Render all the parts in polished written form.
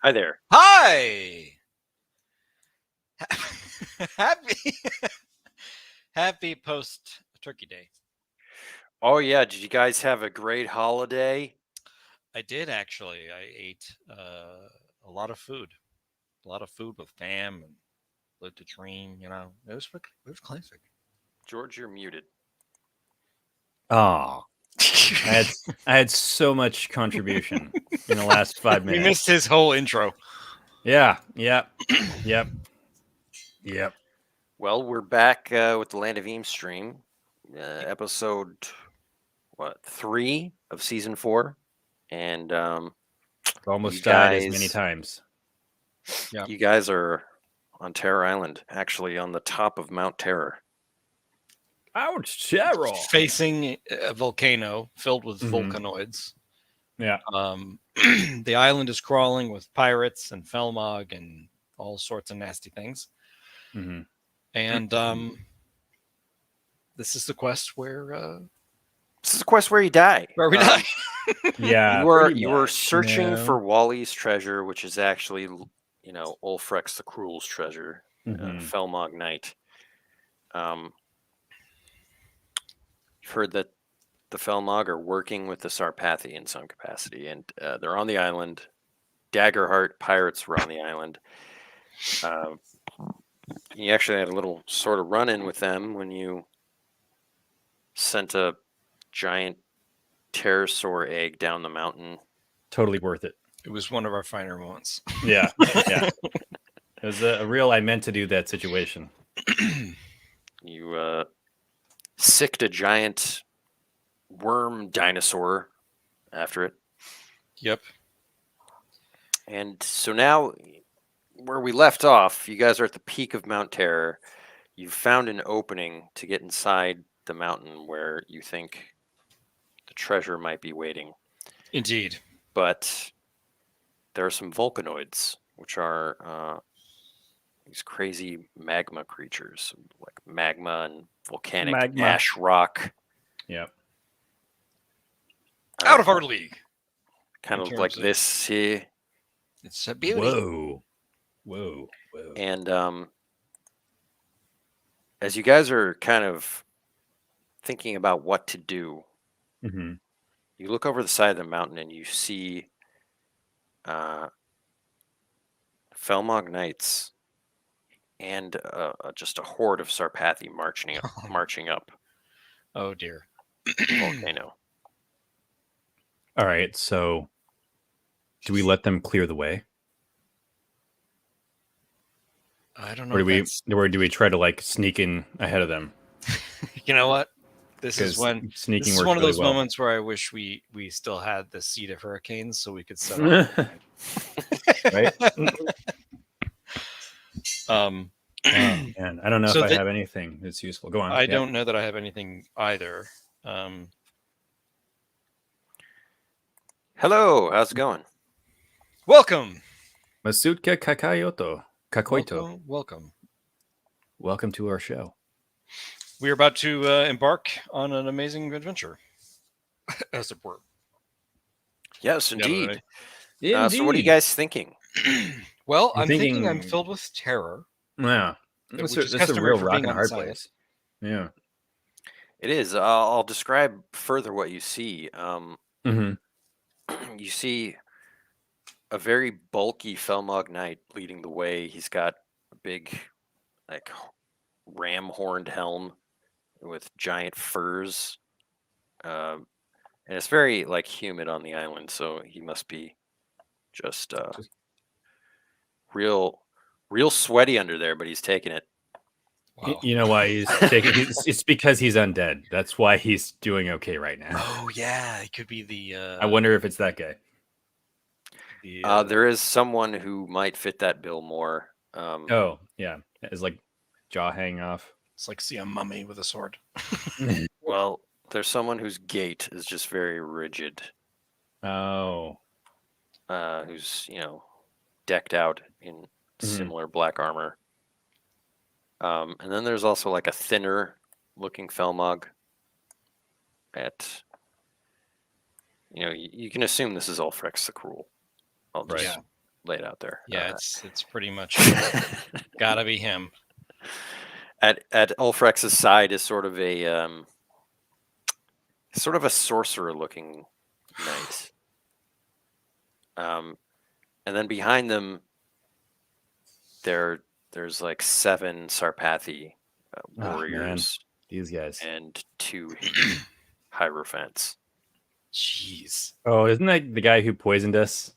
Hi there. Hi. happy Happy post Turkey Day. Oh yeah, did you guys have a great holiday? I did actually. I ate a lot of food, with fam and lived a dream. It was classic. George, you're muted. Oh, I had so much contribution in the last 5 We minutes. missed his whole intro. Yeah, yep, yep, yep. Well, we're back with the Land of Eames stream, episode 3 of season 4, and Almost you died as many guys, times. Yep. you guys are on Terror Island, actually on the top of Mount Terror. Ouch, Cheryl. Facing a volcano filled with Mhm. volcanoids. Yeah. The island is crawling with pirates and Felmog and all sorts of nasty things. hmm And this is the quest where This is a quest where you die. we die. Yeah. You were searching for Wally's treasure, which is actually, Ulfrex the Cruel's treasure, Felmog Knight. You've heard that the Felmog are working with the Sarpathi in some capacity, and they're on the island. Daggerheart pirates were on the island. You actually had a little sort of run-in with them when you sent a giant pterosaur egg down the mountain. Totally worth it. It was one of our finer moments. Yeah, yeah. It was a real I meant to do that situation. You sicked a giant worm dinosaur after it. Yep. And so now, where we left off, you guys are at the peak of Mount Terror. You've found an opening to get inside the mountain where you think the treasure might be waiting. Indeed. But there are some volcanoids, which are these crazy magma creatures, like magma and volcanic ash rock. Yep. Out of our league. Kind of like this here. It's a beauty. Whoa. And as you guys are kind of thinking about what to do, you look over the side of the mountain and you see Felmog Knights and just a horde of Sarpathi marching up. Oh dear. Volcano. All right, so do we let them clear the way? I don't know. Or do we try to like sneak in ahead of them? You know what? This is one of those moments where I wish we still had the seed of hurricanes so we could set up. Right? And I don't know if I have anything that's useful. Go on. I don't know that I have anything either. Hello, how's it going? Welcome. Masutka Kakoito. Welcome to our show. We are about to embark on an amazing adventure, as it were. Yes, indeed. Indeed. So what are you guys thinking? Well, I'm thinking I'm filled with terror. Yeah. That's a real rock and hard place. Yeah. It is. I'll describe further what you see. You see a very bulky Felmog Knight leading the way. He's got a big, like, ram-horned helm with giant furs. And it's very, like, humid on the island, so he must be just real sweaty under there, but he's taking it. Wow. You know why he's taking it's because he's undead. That's why he's doing okay right now. Oh yeah, it could be the I wonder if it's that guy. There is someone who might fit that bill more. Oh, yeah. It's like jaw hanging off. It's like see a mummy with a sword. Well, there's someone whose gait is just very rigid. Oh. Who's, decked out in similar black armor. And then there's also like a thinner looking Felmog you can assume this is Ulfrex the Cruel. I'll just laid out there. Yeah, it's pretty much gotta be him. At Ulfrex's side is sort of a sorcerer-looking knight. And then behind them, there's like 7 Sarpathi warriors these guys. and 2 Hierophants. Jeez. Oh, isn't that the guy who poisoned us,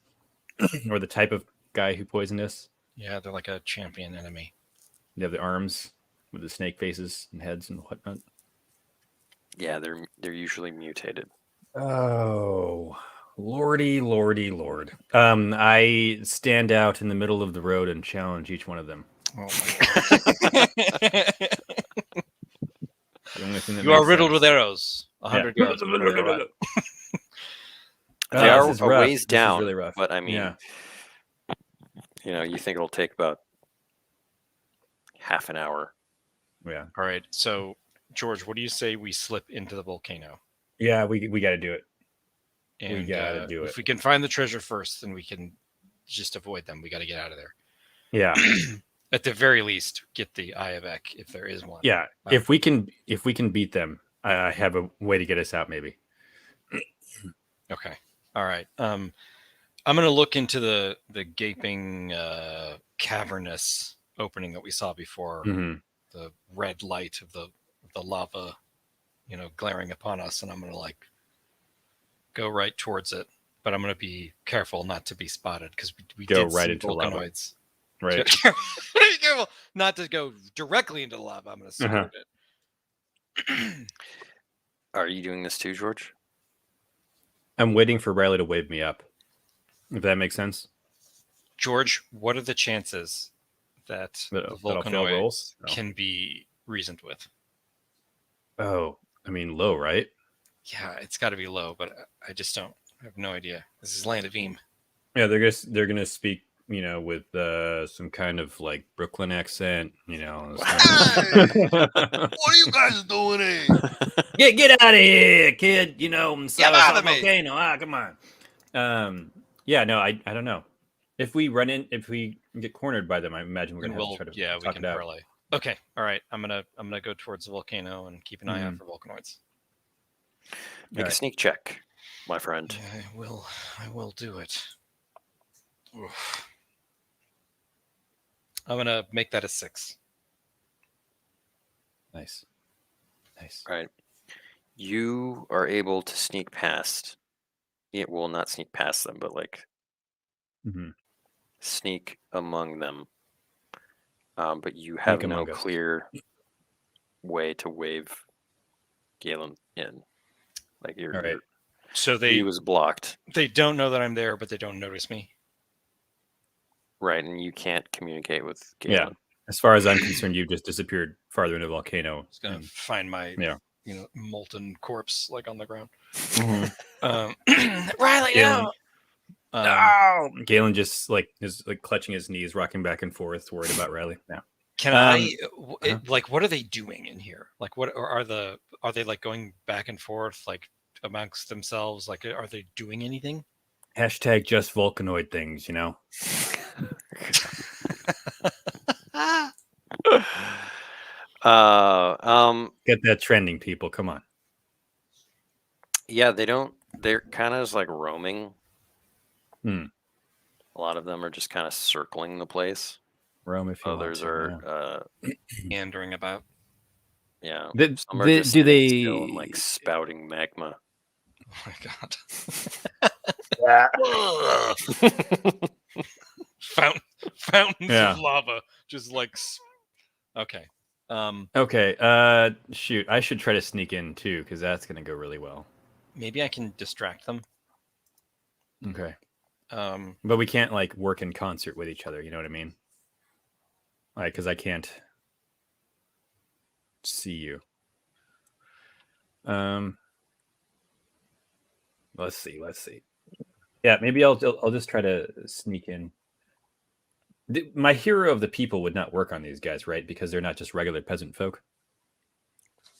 or the type of guy who poisoned us? Yeah, they're like a champion enemy. They have the arms with the snake faces and heads and whatnot. Yeah, they're usually mutated. Oh, lordy, lord. I stand out in the middle of the road and challenge each one of them. Oh my God. The only thing that You are makes riddled sense. with arrows. 100 yards. They are this is a rough. ways This is down, really rough. but I mean, you think it'll take about half an hour. Yeah. All right. So, George, what do you say we slip into the volcano? Yeah, we got to do it. And We gotta do if it. we can find the treasure first, then we can just avoid them. We got to get out of there. Yeah. At the very least, get the Eye of Ek if there is one. Yeah. If we can beat them, I have a way to get us out, maybe. Okay. All right. I'm going to look into the gaping cavernous opening that we saw before. Mm-hmm. The red light of the lava, glaring upon us, and I'm going to go right towards it. But I'm going to be careful not to be spotted because we Go did right see into the lava. volcanoids. Right. Be careful not to go directly into the lava. I'm going to skirt it. Are you doing this too, George? I'm waiting for Riley to wave me up. If that makes sense. George, what are the chances that the That'll fail volcanoids rolls? No. can be reasoned with? Oh, I mean, low, right? Yeah, it's got to be low, but I just don't. I have no idea. This is Land of Eam. Yeah, they're gonna speak, with some kind of like Brooklyn accent, What are you guys doing here? Get out of here, kid. Get out of me. volcano. Come on. Yeah, no, I don't know. If we get cornered by them, I imagine we're gonna have to try to we talk can it out. parlay. Okay, all right. I'm gonna go towards the volcano and keep an eye out for volcanoids. Make a sneak check, my friend. Yeah, I will do it. Oof. I'm gonna make that a 6. Nice. All right. You are able to sneak past. It will not sneak past them, but sneak among them. But you have no clear way to wave Galen in. Like All right. So he was blocked. They don't know that I'm there, but they don't notice me. Right, and you can't communicate with Galen. Yeah. As far as I'm concerned, you've just disappeared farther into the volcano. Just gonna find my molten corpse on the ground. Riley, Galen, no! Galen just is clutching his knees, rocking back and forth, worried about Riley. Yeah. Can I what are they doing in here? What are they going back and forth amongst themselves? Are they doing anything? Hashtag just Volcanoid things, Get that trending, people. Come on. Yeah, they're kind of just roaming. A lot of them are just kind of circling the place. Roam if you Others are meandering about. Yeah. Some are just still and, spouting magma. Oh my god. Fountains of lava. Just okay. Okay. Shoot. I should try to sneak in too, because that's gonna go really well. Maybe I can distract them. Okay. But we can't work in concert with each other, you know what I mean? Because I can't see you. Let's see. Yeah, maybe I'll just try to sneak in. My hero of the people would not work on these guys, right? Because they're not just regular peasant folk.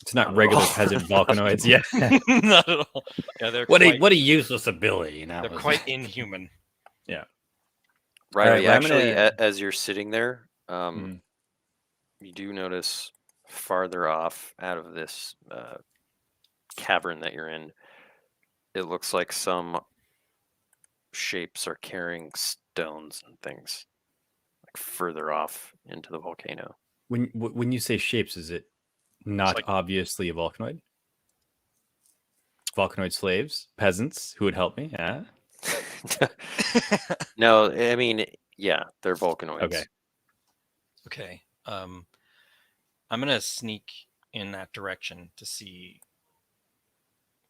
It's not regular peasant volcanoids. Yeah, not at all. Yeah, they're what a useless ability. They're quite inhuman. Yeah. Riley, well, I'm actually, gonna- as you're sitting there, Hmm. you do notice farther off out of this cavern that you're in, it looks like some shapes are carrying stones and things, like further off into the volcano. When you say shapes, is it not like- obviously a Volcanoid? Volcanoid slaves, peasants who would help me. Yeah. No, I mean, yeah, they're Volcanoids. Okay. Okay. I'm gonna sneak in that direction to see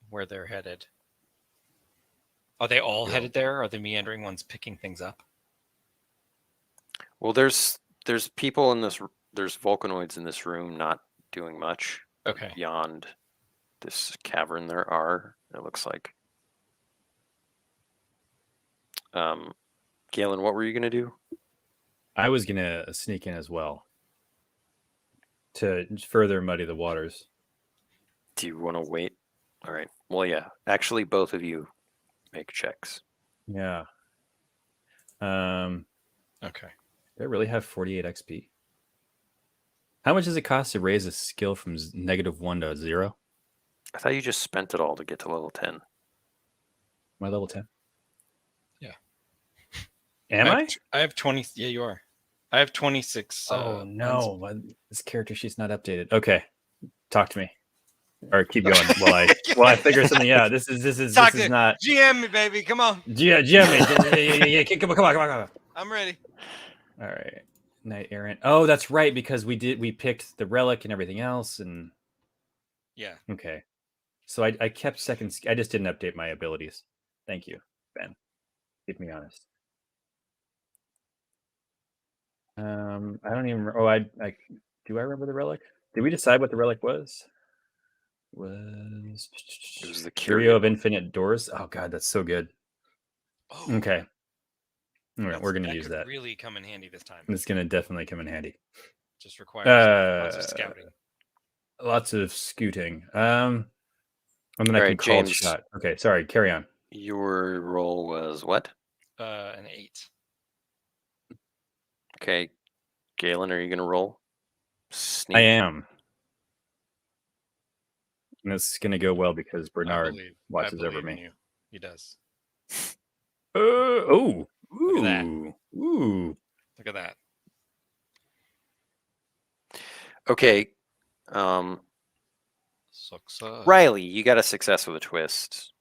where they're headed. Are they all Yeah. headed there? Are the meandering ones picking things up? Well, there's people in this. There's Volcanoids in this room, not doing much. but Okay. Beyond this cavern, there are. It looks like. Galen, what were you gonna do? I was gonna sneak in as well to further muddy the waters. Do you want to wait? All right. Well, yeah. Actually, both of you make checks. Yeah. Um, Okay. do I really have 48 XP? How much does it cost to raise a skill from -1 to 0? I thought you just spent it all to get to level 10. My level 10. Yeah. Am I? I have 20. Yeah, you are. I have 26. Oh no, this character sheet's not updated. Okay, talk to me, or keep going while I figure something out. This is not GM me, baby. Come on. GM. Yeah. Come on. I'm ready. All right, Knight Errant. Oh, that's right, because we picked the relic and everything else, and Yeah. okay. So I kept second. I just didn't update my abilities. Thank you, Ben. Keep me honest. I don't even. Oh, I do. I remember the relic. Did we decide what the relic was? It was the Curio of Curio. Infinite Doors. Oh god, that's so good. Oh, Okay. All right, we're gonna that use could that. really come in handy this time. It's gonna definitely come in handy. Just requires lots of scouting. Lots of scooting. And then I All can right, call James. shot. Okay, sorry. Carry on. Your roll was what? An 8. Okay. Galen, are you going to roll? Sneak. I am. And it's gonna go well because Bernard watches I over believe in me. you. He does. Oh, Look at that. Ooh. Look at that. Okay. Success. Riley, you got a success with a twist.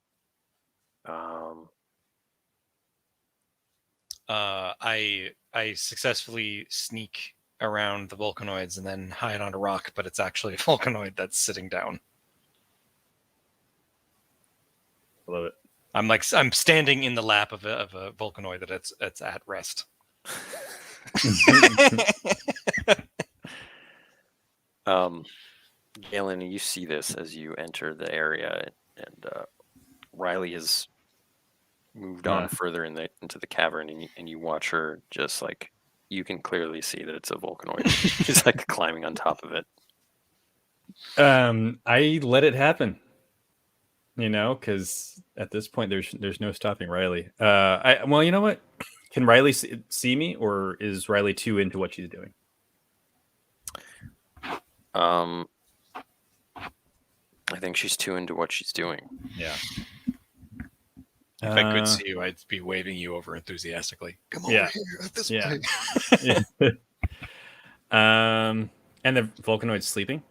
I successfully sneak around the Volcanoids and then hide on a rock, but it's actually a Volcanoid that's sitting down. I love it. I'm standing in the lap of a Volcanoid that it's at rest. Galen, you see this as you enter the area, and Riley has moved on further into the cavern, and you watch her just like you can clearly see that it's a Volcanoid. She's like climbing on top of it. I let it happen. Because at this point there's no stopping Riley. Well, you know what? Can Riley see me, or is Riley too into what she's doing? I think she's too into what she's doing. Yeah. If I could see you, I'd be waving you over enthusiastically. Come over here at this way. And the Volcanoid's sleeping.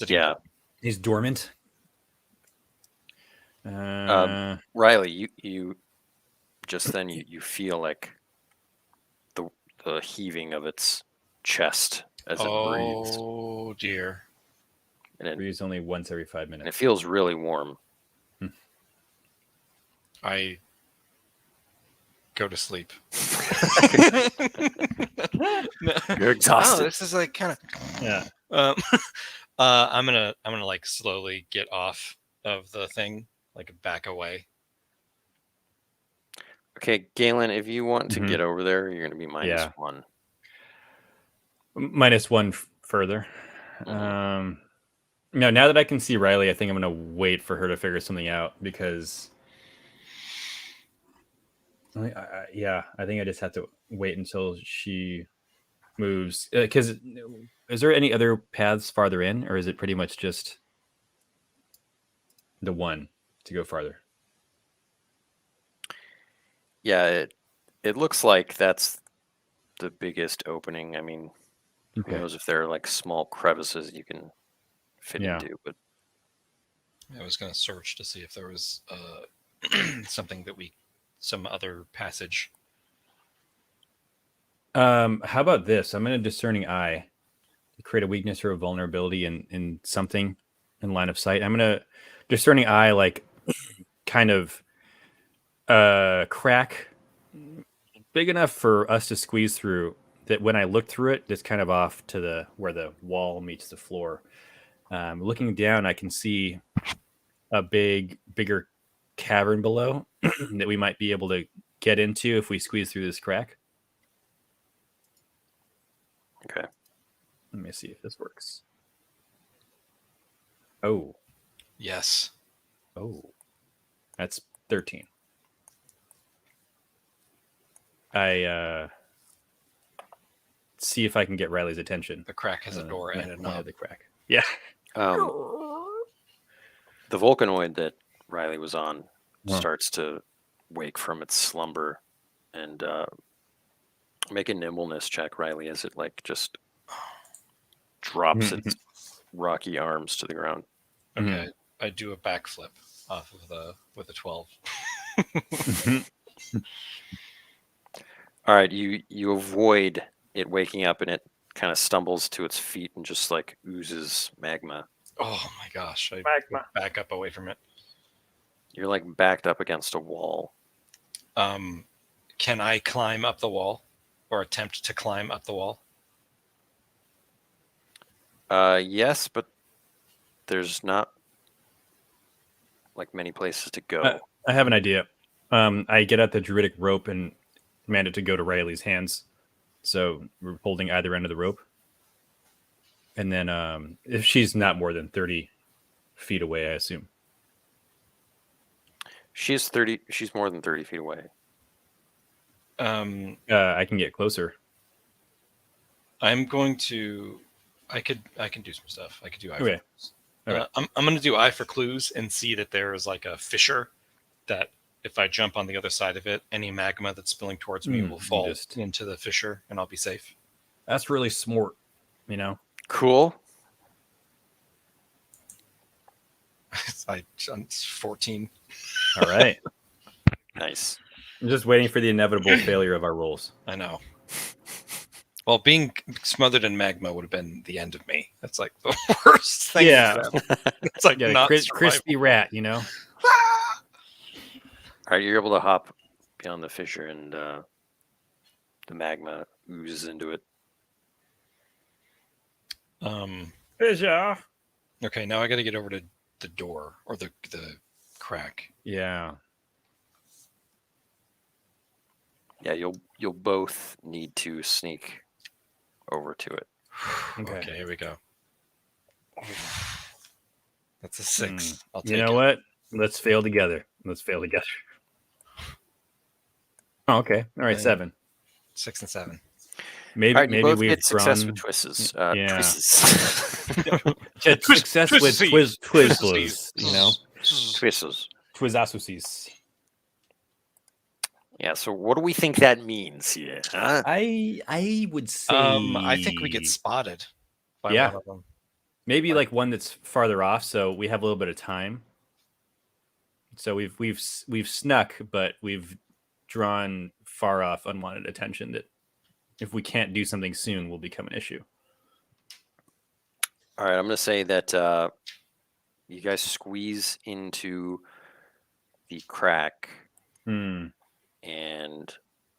Yeah. He's dormant. Riley, you just then you feel like the heaving of its chest as it breathes. Oh dear. And it breathes only once every 5 minutes. And it feels really warm. I go to sleep. You're exhausted. Oh, this is like kind of yeah. I'm gonna like slowly get off of the thing, like back away. Okay, Galen, if you want to get over there, you're gonna be -1. -1 further. No, now that I can see Riley, I think I'm gonna wait for her to figure something out, because Yeah, I think I just have to wait until she moves. Because is there any other paths farther in, or is it pretty much just the one to go farther? Yeah, it looks like that's the biggest opening. I mean, who Okay. knows if there are like small crevices you can fit Yeah. into, but I was going to search to see if there was something some other passage. How about this? I'm in a discerning eye to create a weakness or a vulnerability in something in line of sight. I'm gonna discerning eye, like kind of crack big enough for us to squeeze through, that when I look through it, it's kind of off to the where the wall meets the floor. Looking down, I can see a bigger cavern below that we might be able to get into if we squeeze through this crack. okay. Let me see if this works. Oh, Yes. that's 13. I see if I can get Riley's attention. The crack has a door and a Point knob. of the crack. Yeah. The Vulcanoid that Riley was on Huh. starts to wake from its slumber and make a nimbleness check, Riley, as it like just drops its rocky arms to the ground. Okay. I do a backflip off of with a 12. All right, you avoid it waking up, and it kind of stumbles to its feet and just like oozes magma. Oh my gosh. I Magma. back up away from it. You're like backed up against a wall. Can I climb up the wall or attempt to climb up the wall? Yes, but there's not like many places to go. I have an idea. I get out the druidic rope and command it to go to Riley's hands. So we're holding either end of the rope. And then if she's not more than 30 feet away, I assume. She's more than 30 feet away. I can get closer. I'm going to. I can do some stuff. I could do eye for Okay. clues. Okay. I'm going to do eye for clues and see that there is like a fissure that if I jump on the other side of it, any magma that's spilling towards me will fall into the fissure and I'll be safe. That's really smart, you know? Cool. I'm 14. All right. Nice. I'm just waiting for the inevitable failure of our rolls. I know. Well, being smothered in magma would have been the end of me. That's like the worst thing. Yeah. It's like Yeah, not crispy rat, you know? All right, you're able to hop beyond the fissure, and the magma oozes into it. Fissure. Okay, now I got to get over to the door or the crack. Yeah. Yeah, you'll both need to sneak over to it. Okay, here we go. That's a 6. I'll take you know what? Let's fail together. Oh, okay. All right, 7. 6 and 7. Maybe All right, you maybe both we've get success drawn with twists. yeah. Twists. Success with twizzles, you know? Twists. Twizasusis. Yeah, so what do we think that means here? Huh? I would say I think we get spotted by Yeah. one of them. maybe like one that's farther off, so we have a little bit of time. So we've snuck, but we've drawn far off unwanted attention that if we can't do something soon will become an issue. All right, I'm going to say that you guys squeeze into the crack, and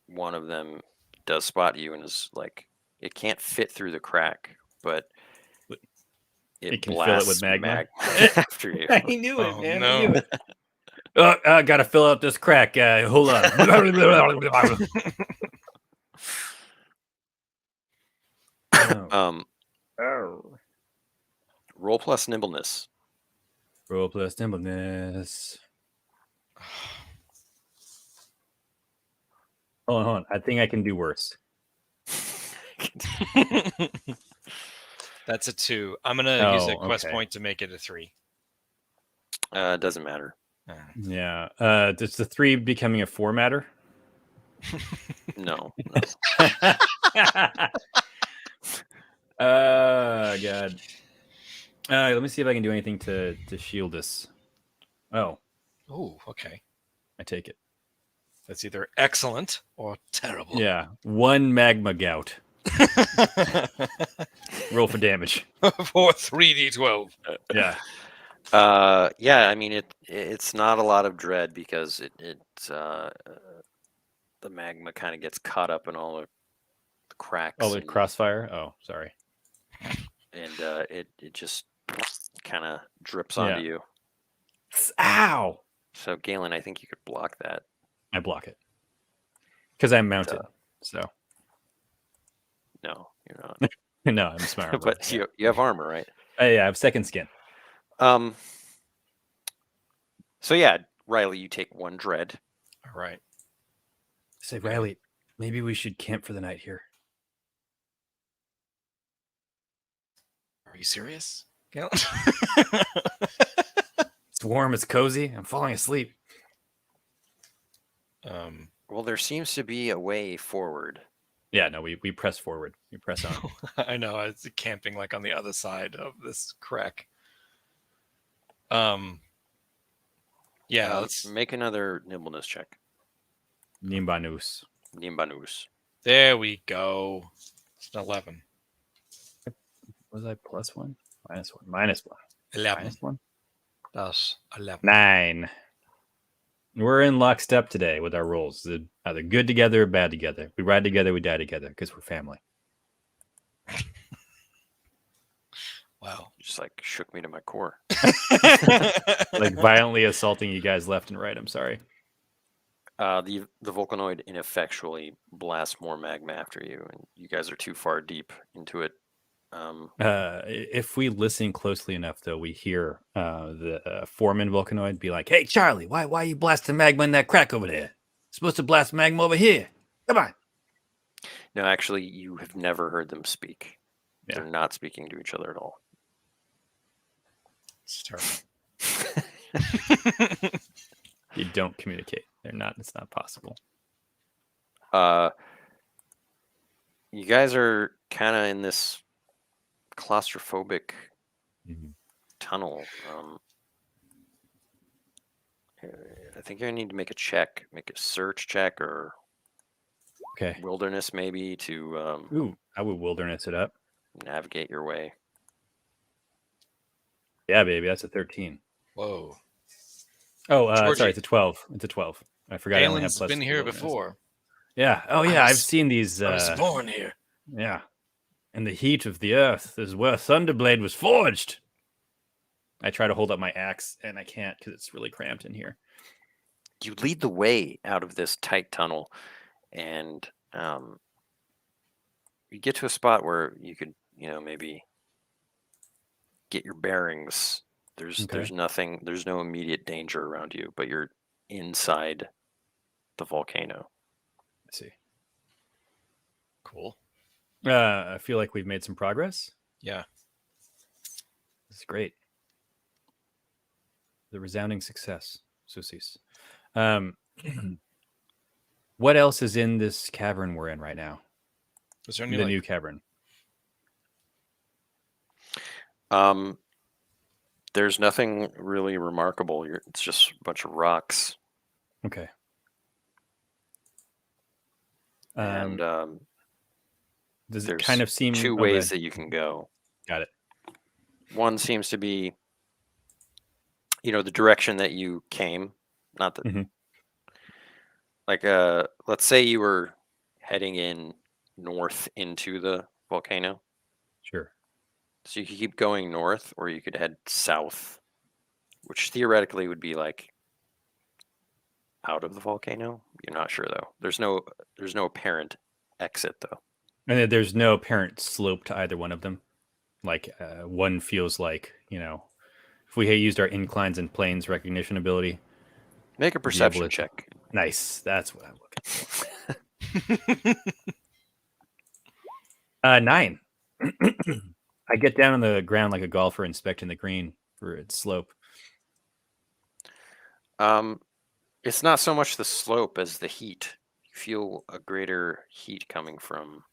one of them does spot you and is like, it can't fit through the crack, but it can fill it with blasts magma? after you. I knew it, Oh, man. no. I knew it. I gotta fill out this crack. Hold on. Roll plus nimbleness. Roll plus nimbleness. Hold on. I think I can do worse. That's a 2. I'm gonna use a Oh, quest okay. point to make it a 3. Doesn't matter. Yeah. Does the 3 becoming a 4 matter? No. God. Let me see if I can do anything to shield us. Oh, Oh, okay. I take it. That's either excellent or terrible. Yeah, 1 magma gout. Roll for damage. For 3d12. Yeah. Yeah. I mean, it's not a lot of dread because the magma kind of gets caught up in all the cracks. Oh, the crossfire. Oh, sorry. And it just kind of drips onto you. Ow! So Galen, I think you could block that. I block it because I'm mounted. So No, you're not. no, I'm smart. But you have armor, right? Yeah, I have second skin. So yeah, Riley, you take 1 dread. All right. Say, Riley, maybe we should camp for the night here. Are you serious? Galen? It's warm. It's cozy. I'm falling asleep. Well, there seems to be a way forward. Yeah, no, we press forward. We press on. I know. I was camping like on the other side of this crack. Yeah, let's make another nimbleness check. Nimbanus. There we go. It's an 11. Was I plus 1? Minus 1. Minus 1. 11. Minus 1. That's 11. 9. We're in lockstep today with our rolls. They're either good together or bad together. We ride together, we die together because we're family. Wow. Just like shook me to my core. Like violently assaulting you guys left and right. I'm sorry. The Volcanoid ineffectually blasts more magma after you, and you guys are too far deep into it. If we listen closely enough, though, we hear the foreman Volcanoid be like, "Hey, Charlie, why you blasting magma in that crack over there? Supposed to blast magma over here. Come on." No, actually, you have never heard them speak. Yeah. They're not speaking to each other at all. It's terrible. You don't communicate. They're not. It's not possible. You guys are kind of in this claustrophobic tunnel. I think you need to make a check, make a search check or wilderness maybe to Ooh, I would wilderness it up. Navigate your way. Yeah, baby, that's a 13. Whoa. Oh, Georgie. sorry, it's a 12. It's a 12. I forgot. I only have Galen's plus been here wilderness. before. Yeah. Oh, yeah. I've seen these. I was born here. Yeah. In the heat of the earth is where Thunderblade was forged. I try to hold up my axe, and I can't because it's really cramped in here. You lead the way out of this tight tunnel, and you get to a spot where you could, maybe get your bearings. There's nothing. There's no immediate danger around you, but you're inside the volcano. I see. Cool. I feel like we've made some progress. Yeah. This is great. The resounding success. Susis. What else is in this cavern we're in right now? Is there any the new cavern? There's nothing really remarkable. It's just a bunch of rocks. Okay. And does it kind of seem 2 ways that you can go? Got it. One seems to be, the direction that you came. Not that, like, let's say you were heading in north into the volcano. Sure. So you could keep going north, or you could head south, which theoretically would be like out of the volcano. You're not sure though. There's no apparent exit though. And there's no apparent slope to either one of them. Like one feels like, if we had used our inclines and planes recognition ability. Make a perception check. Nice. That's what I'm looking for. 9. I get down on the ground like a golfer inspecting the green for its slope. It's not so much the slope as the heat. You feel a greater heat coming from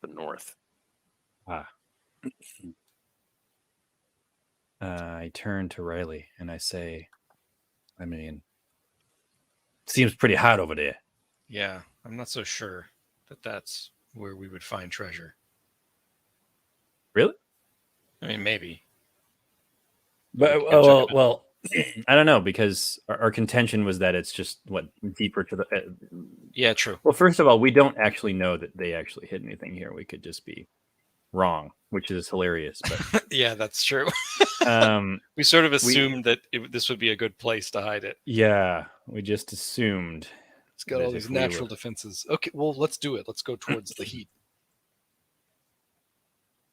the north. I turn to Riley and I say, I mean, seems pretty hot over there. Yeah, I'm not so sure that that's where we would find treasure. Really? I mean, maybe. But We can check it out. well, I don't know, because our contention was that it's just deeper to the. Yeah, true. Well, first of all, we don't actually know that they actually hid anything here. We could just be wrong, which is hilarious. But Yeah, that's true. um, We sort of assumed that this would be a good place to hide it. yeah, we just assumed. It's got that all these if we natural were- defenses. Okay, well, let's do it. Let's go towards the heat.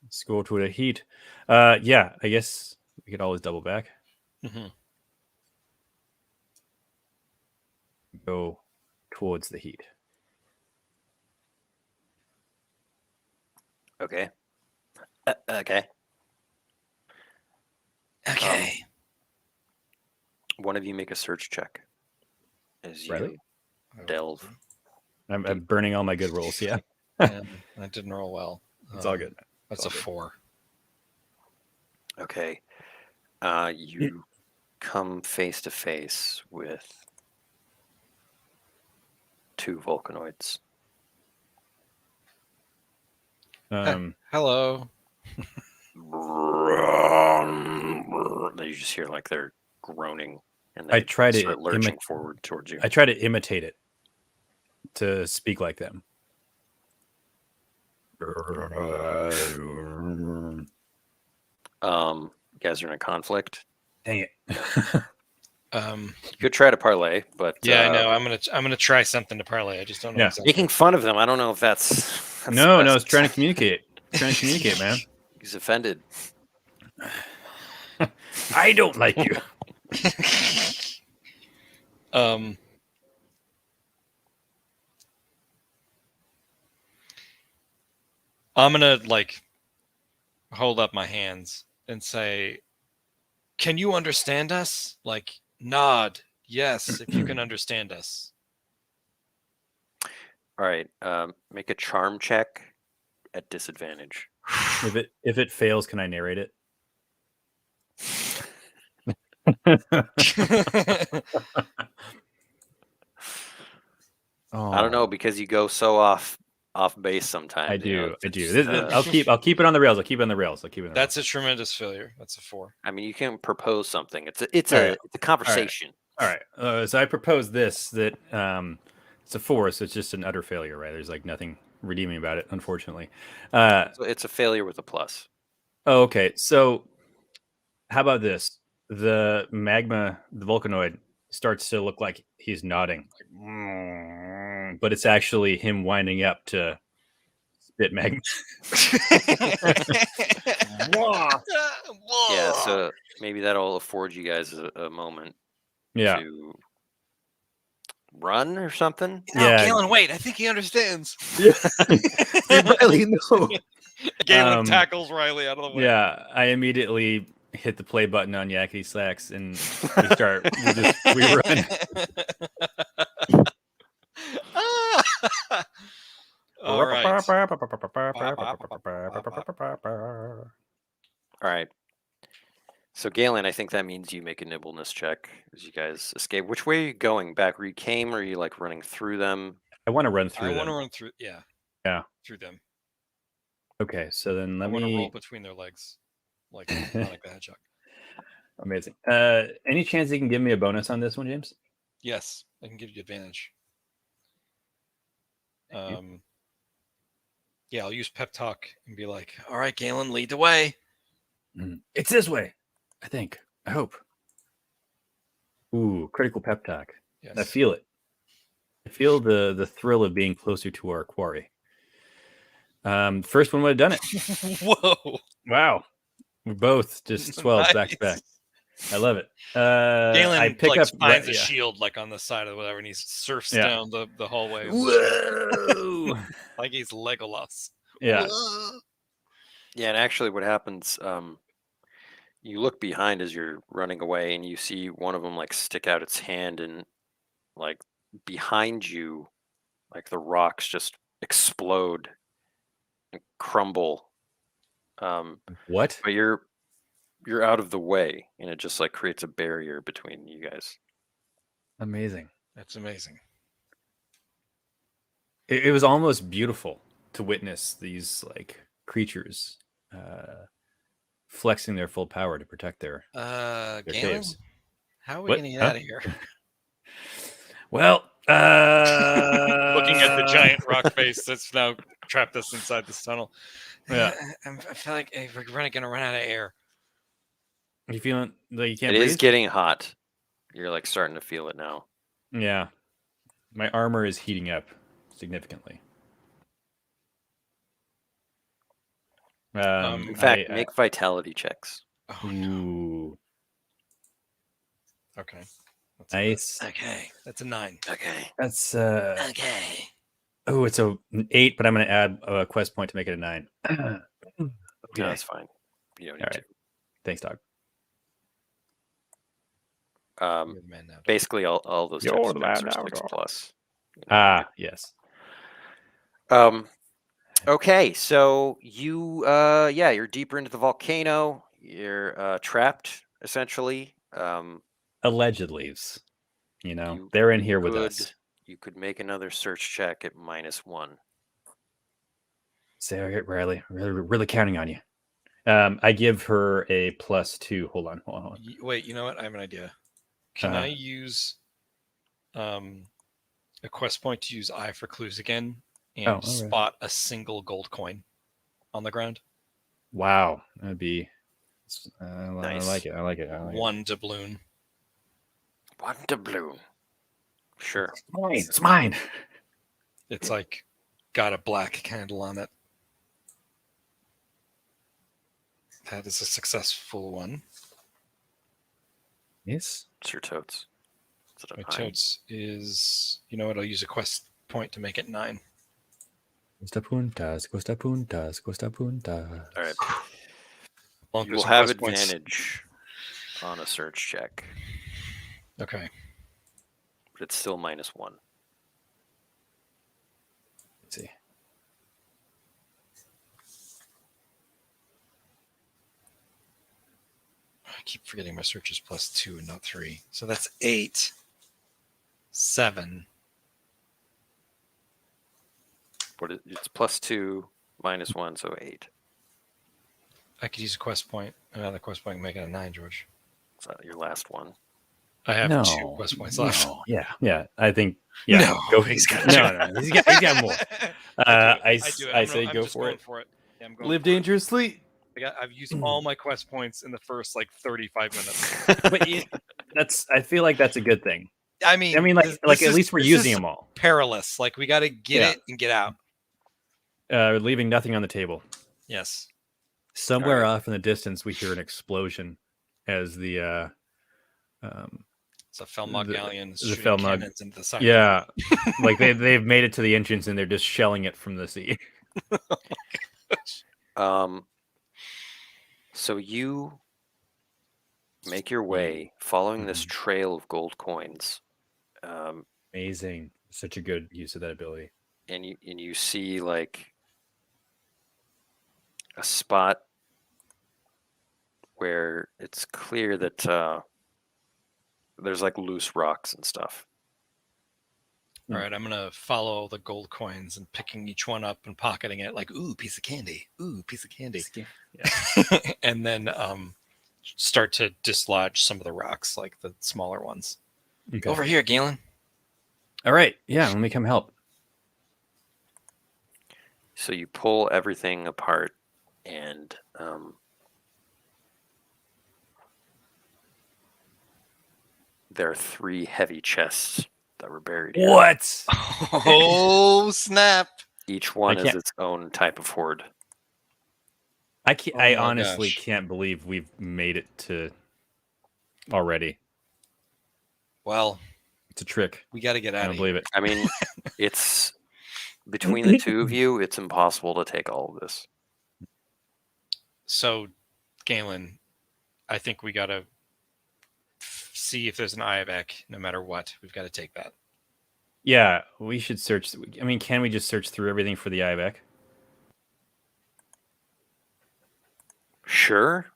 Let's go to the heat. Yeah, I guess we could always double back. Mm-hmm. Go towards the heat. Okay. Okay. Okay. One of you make a search check as you Riley? delve. I'm burning all my good rolls. Yeah, And I didn't roll well. it's all good. That's all a good. 4. Okay. You come face to face with 2 Vulcanoids. Hello. You just hear like they're groaning, and I they try to start lurching forward towards you. I try to imitate it to speak like them. You guys are in a conflict. Dang it. You could try to parlay, but Yeah, I know. I'm gonna try something to parlay. I just don't know. Yeah. Exactly. making fun of them. I don't know if that's No, the no, best. it's trying to communicate. Trying to communicate, man. He's offended. I don't like you. I'm gonna hold up my hands and say, "Can you understand us?" Like nod, yes, if you can understand us. All right. Make a charm check at disadvantage. If it fails, can I narrate it? I don't know, because you go so off base sometimes. I you do. know, I do. it's, I'll keep it on the rails. I'll keep it on the rails. That's a tremendous failure. That's a 4. I mean, you can propose something. It's All a right. conversation. All right. So I propose this that it's a 4, so it's just an utter failure, right? There's like nothing redeeming about it, unfortunately. So it's a failure with a plus. Oh, okay. So how about this? The magma, the Vulcanoid, starts to look like he's nodding, but it's actually him winding up to spit magma. Yeah, so maybe that'll afford you guys a moment Yeah. to run or something. No, Yeah. Galen, wait. I think he understands. Riley, no. Galen tackles Riley out of the way. Yeah, I immediately hit the play button on Yakety Slacks and we run. All right. All right. So Galen, I think that means you make a nimbleness check as you guys escape. Which way are you going? Back where you came, or are you like running through them? I want to run I through want to them. run through. Yeah. Yeah. Through them. Okay, so then I let want to roll me. between their legs, like Sonic the Hedgehog. Amazing. Any chance you can give me a bonus on this one, James? Yes, I can give you advantage. Yeah, I'll use pep talk and be like, "All right, Galen, lead the way." It's this way, I think. I hope. Ooh, critical pep talk. Yes. I feel it. I feel the thrill of being closer to our quarry. First one would have done it. Whoa! Wow. We're both just 12 back to back. Nice. I love it. Galen I pick like up finds a shield like on the side of whatever, and he surfs down the hallway. Of the shield. Whoa! Like he's Legolas. Yeah. Whoa. Yeah, and actually, what happens? You look behind as you're running away, and you see one of them like stick out its hand, and like behind you, like the rocks just explode and crumble. What? But you're out of the way, and it just like creates a barrier between you guys. Amazing. That's amazing. It was almost beautiful to witness these like creatures flexing their full power to protect their Galen, caves. how are we What? gonna get Huh? out of here? Well, Looking at the giant rock face that's now trapped us inside this tunnel. Yeah. I feel like we're gonna run out of air. You feeling like you can't It breathe? is getting hot. You're like starting to feel it now. Yeah. My armor is heating up significantly. In fact, make vitality checks. Oh, no. Ooh, Okay. That's nice. okay. That's a 9. Okay. That's Okay. oh, it's an 8, but I'm going to add a quest point to make it a 9. No, Okay. that's fine. You don't need All right. Thanks, dog. to. You're the man now. Basically, all those You're types the of specs man are now, 6 dog. plus. Ah, yes. Okay, so you you're deeper into the volcano. You're trapped essentially. Allegedly, You they're in here with us. You could make another search check at -1. Say, okay, Riley, really counting on you. I give her a +2. Hold on. Wait, you know what? I have an idea. Can I use a quest point to use Eye for Clues again and spot a single gold coin on the ground? Wow, that'd be Nice. I like it. I like it. 1 doubloon. 1 doubloon. Sure. It's mine. It's like got a black candle on it. That is a successful one. Yes. It's your totes. My totes is, you know what? I'll use a quest point to make it 9. Costa puntas. All right. Bunkers You will and have quest points. advantage on a search check, Okay. but it's still -1. Let's see. I keep forgetting my search is +2 and not 3. So that's 8. 7. It's +2, -1, so 8. I could use a quest point. Another quest point and make it a 9, George. Is that your last one? I have 2 quest points left. No. Yeah. I think. Yeah. No. Go. He's got No. He's got more. I say I'm go just for going it. for it. Yeah, I'm going Live for it. dangerously. I've used all my quest points in the first like 35 minutes. But I feel like that's a good thing. I mean, at least we're using them all. Perilous. Like we got to get it and get out. Leaving nothing on the table. Yes. Somewhere off in the distance, we hear an explosion as the it's a Felmog galleon. The Felmog cannons into the side. Yeah, like they've made it to the entrance and they're just shelling it from the sea. So you make your way following this trail of gold coins. Amazing. Such a good use of that ability. And you see like a spot where it's clear that there's like loose rocks and stuff. All right, I'm gonna follow the gold coins and picking each one up and pocketing it like, ooh, piece of candy. Ooh, piece of candy. Yeah. And then start to dislodge some of the rocks, like the smaller ones. Okay. Over here, Galen. All right. Yeah, let me come help. So you pull everything apart, and there are 3 heavy chests that were buried here. What? Oh, snap. Each one is its own type of hoard. I honestly can't believe we've made it to already. Well, It's a trick. we got to get I out don't of believe here. it. I mean, it's between the two of you, it's impossible to take all of this. So, Galen, I think we got to see if there's an Iavek. No matter what, we've got to take that. Yeah, we should search. I mean, can we just search through everything for the Iveck? Sure.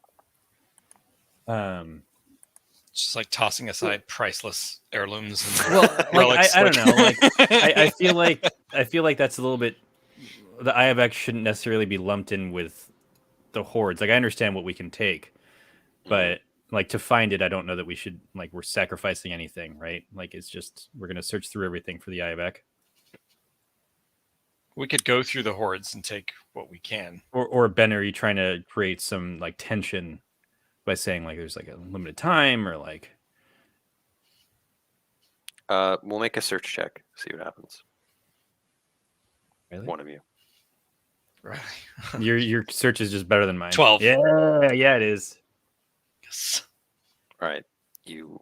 Just like tossing aside priceless heirlooms and Well, like relics. I don't know. Like I feel like that's a little bit. The Iveck shouldn't necessarily be lumped in with the hordes. Like I understand what we can take, but like to find it, I don't know that we should like we're sacrificing anything, right? Like it's just we're gonna search through everything for the Iveck. We could go through the hordes and take what we can. Or Ben, are you trying to create some like tension by saying like there's like a limited time or like We'll make a search check. See what happens. really? One of you. Right. Your search is just better than mine. 12. Yeah, it is. Yes. All right. You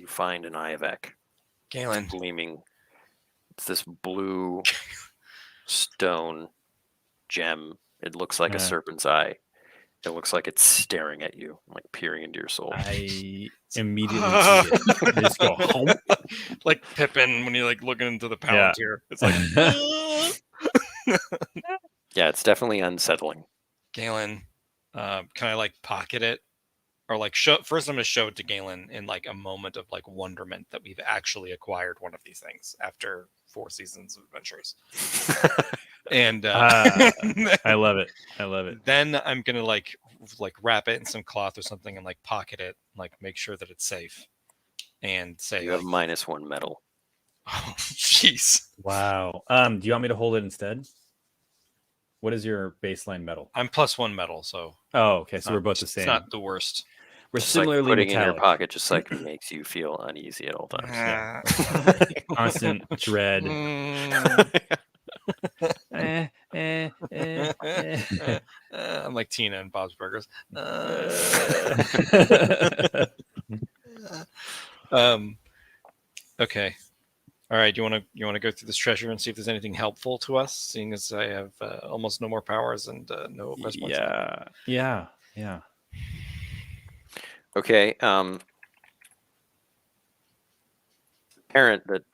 find an Iavek Galen. gleaming. It's this blue stone gem. It looks like a serpent's eye. It looks like it's staring at you, like peering into your soul. I immediately eat it. I just go home. Like Pippin when you're like looking into the Yeah. Palantir. It's like Yeah, it's definitely unsettling. Galen, can I like pocket it? Or like show first I'm gonna show it to Galen in like a moment of like wonderment that we've actually acquired one of these things after 4 seasons of adventures. And I love it. I love it. then I'm gonna like wrap it in some cloth or something and like pocket it, like make sure that it's safe. And say You have like, -1 metal. oh jeez. Wow. Do you want me to hold it instead? What is your baseline metal? I'm +1 metal, so Oh, okay. So we're both the it's same. not the worst. We're Just like similarly putting it in your metallic. pocket just like makes you feel uneasy at all times. Yeah. Constant dread. I'm like Tina and Bob's Burgers. Okay. All right. You want to go through this treasure and see if there's anything helpful to us, seeing as I have almost no more powers and no quest points? Yeah. Okay. Apparent that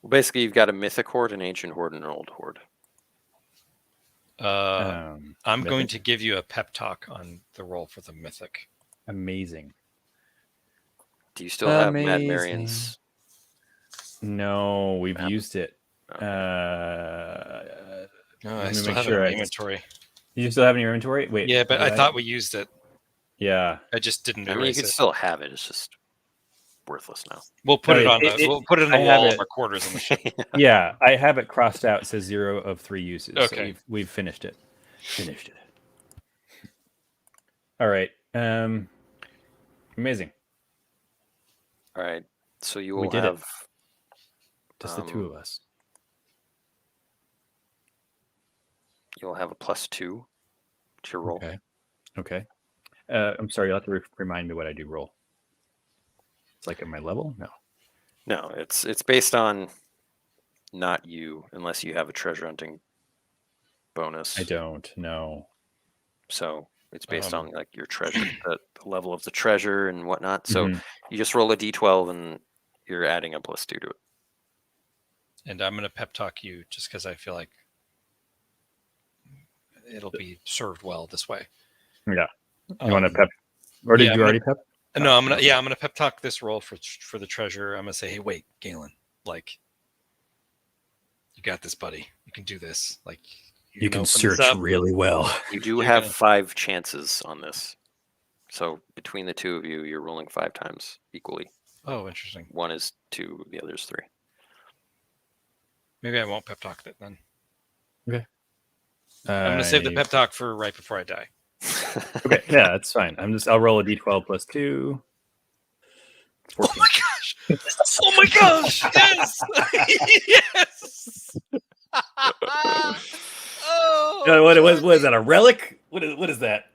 well, basically you've got a mythic horde, an ancient horde, and an old horde. I'm going to give you a pep talk on the roll for the mythic. Amazing. Do you still have Mad Marion's? No, we've used it. Okay. No, Let I me still make have sure it I in inventory. You still have it in your inventory? Wait. Yeah, but I did thought we used it. Yeah. I just didn't I mean, you erase could it. still have it. It's just worthless now. We'll put No, it on we'll put it in the I have wall of it. our quarters on the ship. Yeah, I have it crossed out. It says 0 of 3 uses. Okay. So we've finished it. All right. Amazing. All right. So you We will did it. have Just the two of us. you'll have a +2 to your roll. Okay. I'm sorry. You'll have to remind me what I do roll. It's like at my level? No. No, it's based on not you, unless you have a treasure hunting bonus. I don't. No. So it's based on like your treasure, the level of the treasure and whatnot. So you just roll a d12 and you're adding a +2 to it. And I'm going to pep talk you just because I feel like it'll be served well this way. Yeah. You want to pep? Or did you already pep? No, I'm gonna pep talk this roll for the treasure. I'm gonna say, hey, wait, Galen, like, you got this, buddy. You can do this. Like, you can search really well. You do have 5 chances on this. So between the two of you, you're rolling 5 times equally. Oh, interesting. One is 2, the other's 3. Maybe I won't pep talk that then. Okay. I'm gonna save the pep talk for right before I die. Okay, yeah, that's fine. I'll roll a d12 +2. 14. Oh my gosh! Oh my gosh! Yes! Yes! Oh, What is that? A relic? What is that?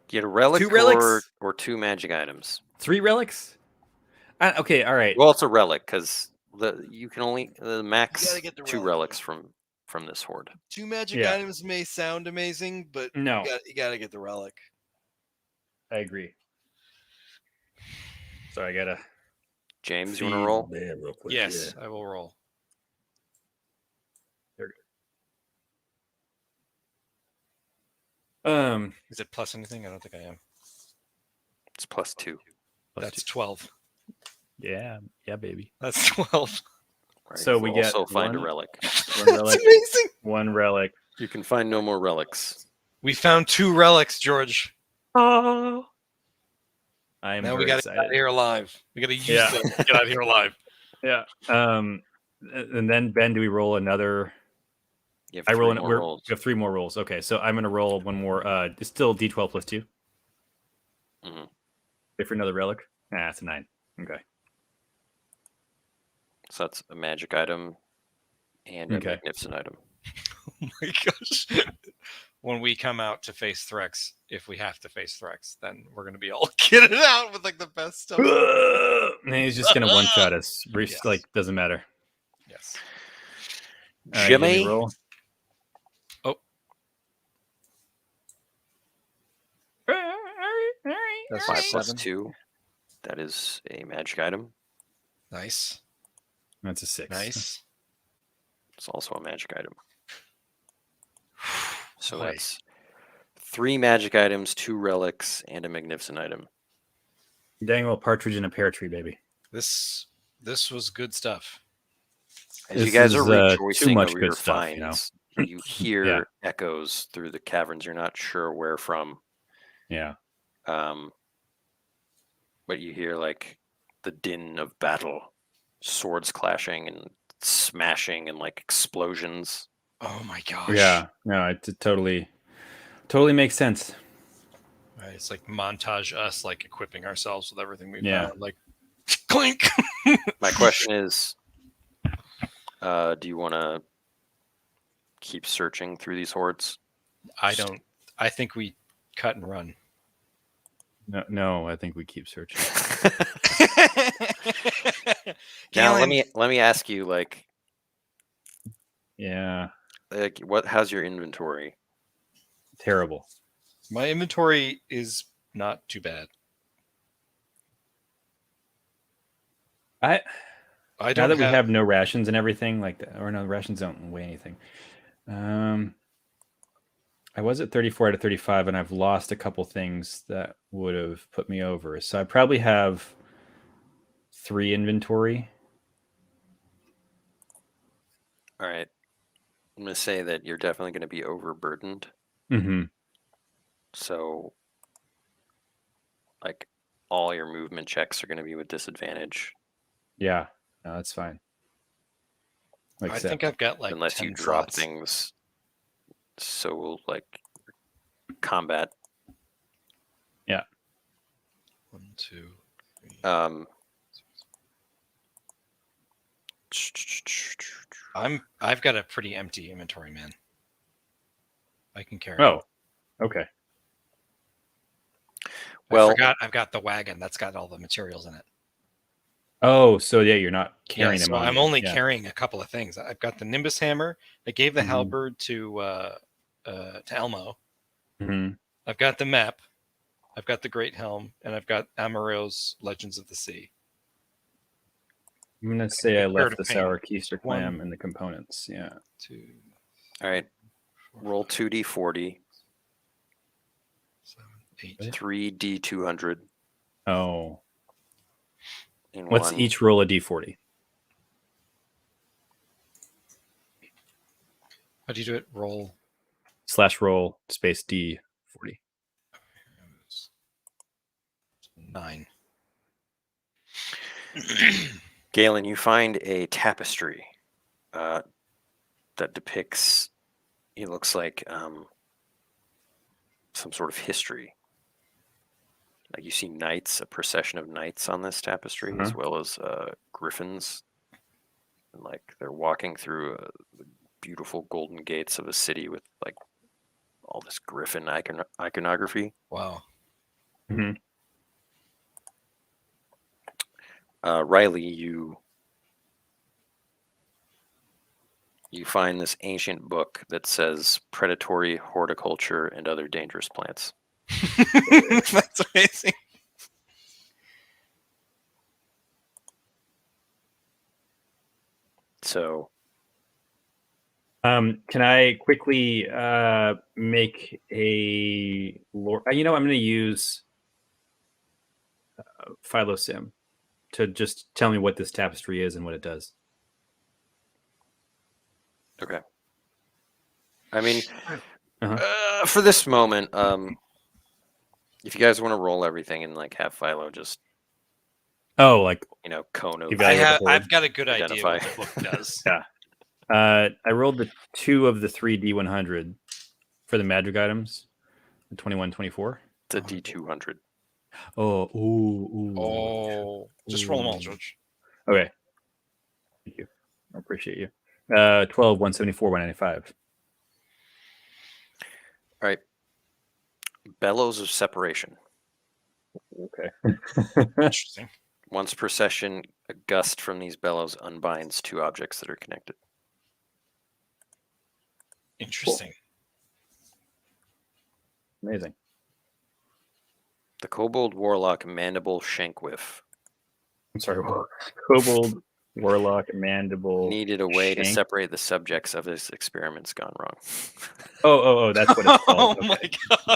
Get a relic 2 relics? or 2 magic items. 3 relics? Okay, all right. Well, it's a relic because you can only max get the 2 relic. relics from this horde. 2 magic Yeah. items may sound amazing, but No, you gotta get the relic. I agree. So I gotta James, you want to roll? man real quick. Yes, I will roll. Yeah. Is it plus anything? I don't think I am. It's plus 2. That's 12. Yeah, baby. That's 12. Right? So You we will get also find a one- relic. One That's relic. amazing. 1 relic. You can find no more relics. We found 2 relics, George. Oh. I am Now very we gotta excited. get out of here alive. We gotta use Yeah. them to get out of here alive. Yeah. And then Ben, do we roll another? You have I 3 roll. more rolls. We have 3 more rolls. Okay, so I'm gonna roll one more. It's still D12 plus 2. Mhm. Wait for another relic. It's a 9. Okay. So that's a magic item and a Okay. magnificent item. Oh my gosh. When we come out to face Threx, if we have to face Threx, then we're gonna be all kitted out with like the best stuff. And he's just gonna one shot us. Yes. Like doesn't matter. Yes. Jimmy, roll. Oh. That's 5 plus 7. 2. That is a magic item. Nice. That's a 6. Nice. It's also a magic item. So Boy. that's 3 magic items, 2 relics, and a magnificent item. Dang old partridge in a pear tree, baby. This was good stuff. As you This guys are is, too rejoicing much over good your stuff, you know? finds, you hear echoes through the caverns. You're not sure where from, Yeah. but you hear like the din of battle, swords clashing and smashing and like explosions. Oh my gosh. Yeah. No, it totally makes sense. Right, it's like montage us like equipping ourselves with everything we Yeah. found. Like clink. My question is, do you want to keep searching through these hordes? I don't. I think we cut and run. No, I think we keep searching. Now let Galen, me ask you, like Yeah. how's your inventory? Terrible. my inventory is not too bad. I I now don't that we have no rations and everything like that, or no rations don't weigh anything. I was at 34 out of 35, and I've lost a couple things that would have put me over. So I probably have 3 inventory. All right, I'm gonna say that you're definitely gonna be overburdened. Mm-hmm. So, like, all your movement checks are gonna be with disadvantage Yeah, no, that's fine. Like I think I've got like unless 10 you drop slots. things. So, like, combat. 1, 2, 3. I've got a pretty empty inventory, man. I can carry. Oh, okay. Well- I forgot I've got the wagon that's got all the materials in it. Oh, so yeah, you're not Yeah, carrying them. so on I'm you. only Yeah. carrying a couple of things. I've got the Nimbus hammer. I gave the Mhm. halberd to Elmo. Mhm. I've got the map. I've got the Great Helm, and I've got Amarillo's Legends of the Sea. I'm gonna say I Bird left of the Pain. sour keister 1, clam and the components. Yeah. 2, All right, 4, roll 2d40, 7, 8. 3d200, Oh, and let's 1. each roll a d40. How do you do it? Roll. /roll space d40. 9. Galen, you find a tapestry that depicts, it looks like some sort of history. Like you see knights, a procession of knights on this tapestry, as well as griffins. And like they're walking through the beautiful golden gates of a city with like all this griffin iconography. Wow. Mhm. Riley, you find this ancient book that says predatory horticulture and other dangerous plants. That's amazing. So Can I quickly make a lore? I'm going to use Philosim to just tell me what this tapestry is and what it does. okay. I mean, Uh-huh. for this moment, if you guys want to roll everything and like have Philo just Oh, like Kono Evaluate the board. I've got a good idea Identify. what the book does. Yeah. I rolled the 2 of the 3 D100 for the magic items. 21, 24. It's a D200. Oh, ooh. Oh, just roll them all, George. Okay. Thank you. I appreciate you. 12, 174, 195. All right. Bellows of separation. Okay. Interesting. Once per session, a gust from these bellows unbinds 2 objects that are connected. Interesting. Amazing. The Kobold Warlock Mandible Shankwiff I'm sorry. Kobold, Warlock, Mandible. needed a way to Shank? separate the subjects of his experiments gone wrong. Oh, that's what it's Oh called. Okay. my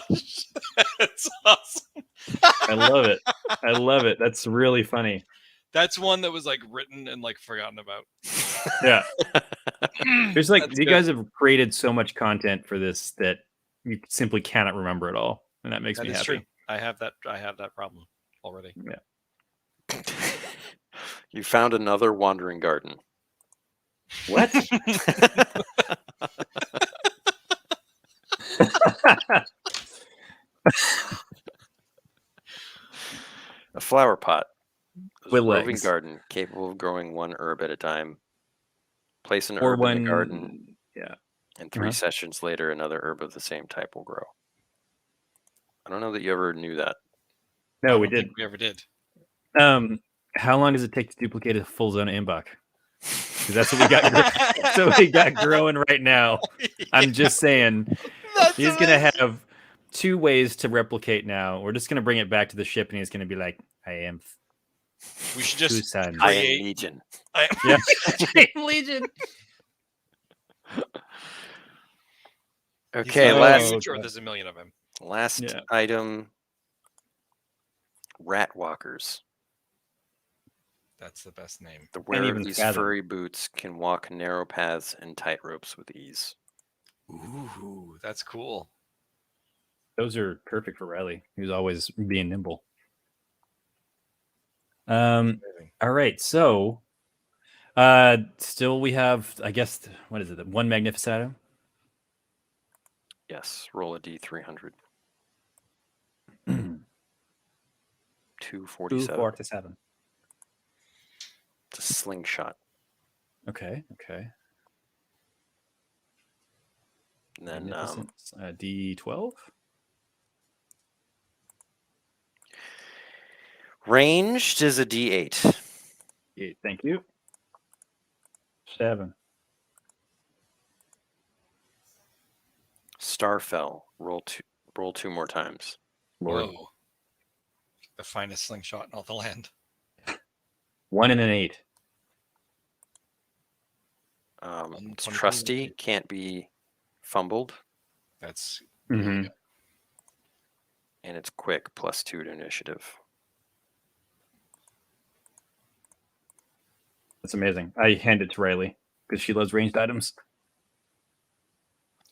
gosh. That's awesome. I love it. I love it. That's really funny. That's one that was like written and like forgotten about. Yeah. There's like, That's you good. guys have created so much content for this that you simply cannot remember it all. And that makes That me is happy. true. I have that problem already. Yeah. You found another wandering garden. What? A flower pot. With A roving legs. garden capable of growing 1 herb at a time. Place an Or herb in the garden, yeah. and 3 sessions later, another herb of the same type will grow. I don't know that you ever knew that. No, I we don't think did. we ever did. How long does it take to duplicate a full zone of Imbach? Because that's what we got. That's what we got growing right now. I'm just saying, he's gonna have 2 ways to replicate now. We're just gonna bring it back to the ship, and he's gonna be like, "I am." We should just Tucson. I am create. Legion. Yeah. Legion. Okay, He's last huge, or there's a million of him. Yeah. item. Rat walkers. That's the best name. The wearer even of these fathom. furry boots can walk narrow paths and tight ropes with ease. Ooh, that's cool. Those are perfect for Riley, who's always being nimble. All right, so still we have, I guess, what is it? 1 magnificent item. Yes, roll a D300. 247. 247. It's a slingshot. Okay. And then Magnificent. D12. ranged is a D8. 8. Thank you. 7. Starfell. Roll 2 more times. Lord. Whoa. The finest slingshot in all the land. 1 and an 8. It's trusty, can't be fumbled, That's Mm-hmm. and it's quick, +2 to initiative. That's amazing. I hand it to Riley because she loves ranged items.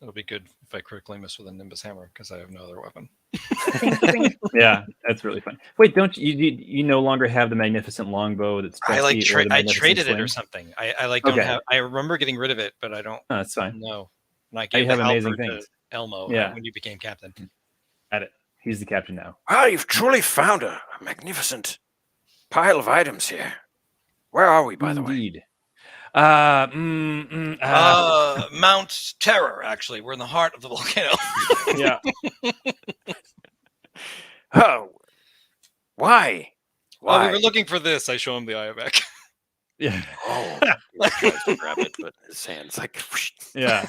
it'll be good if I critically miss with a Nimbus hammer because I have no other weapon. Yeah, that's really fun. Wait, don't you no longer have the magnificent longbow that's I like trusty or the I magnificent traded it or sling? something. I like don't Okay. have. I remember getting rid of it, but I don't No, that's fine. know. And I You gave have the amazing halberd things. to Elmo Yeah. when you became captain. At it. He's the captain now. Ah, you've truly found a magnificent pile of items here. Where are we, by the way? Indeed. Mount Terror. Actually, we're in the heart of the volcano. Yeah. Oh, Why? Oh, we Why? were looking for this. I show him the Iovac. Yeah. Oh, he tries to grab it, but his hand's like, whoosh. Yeah.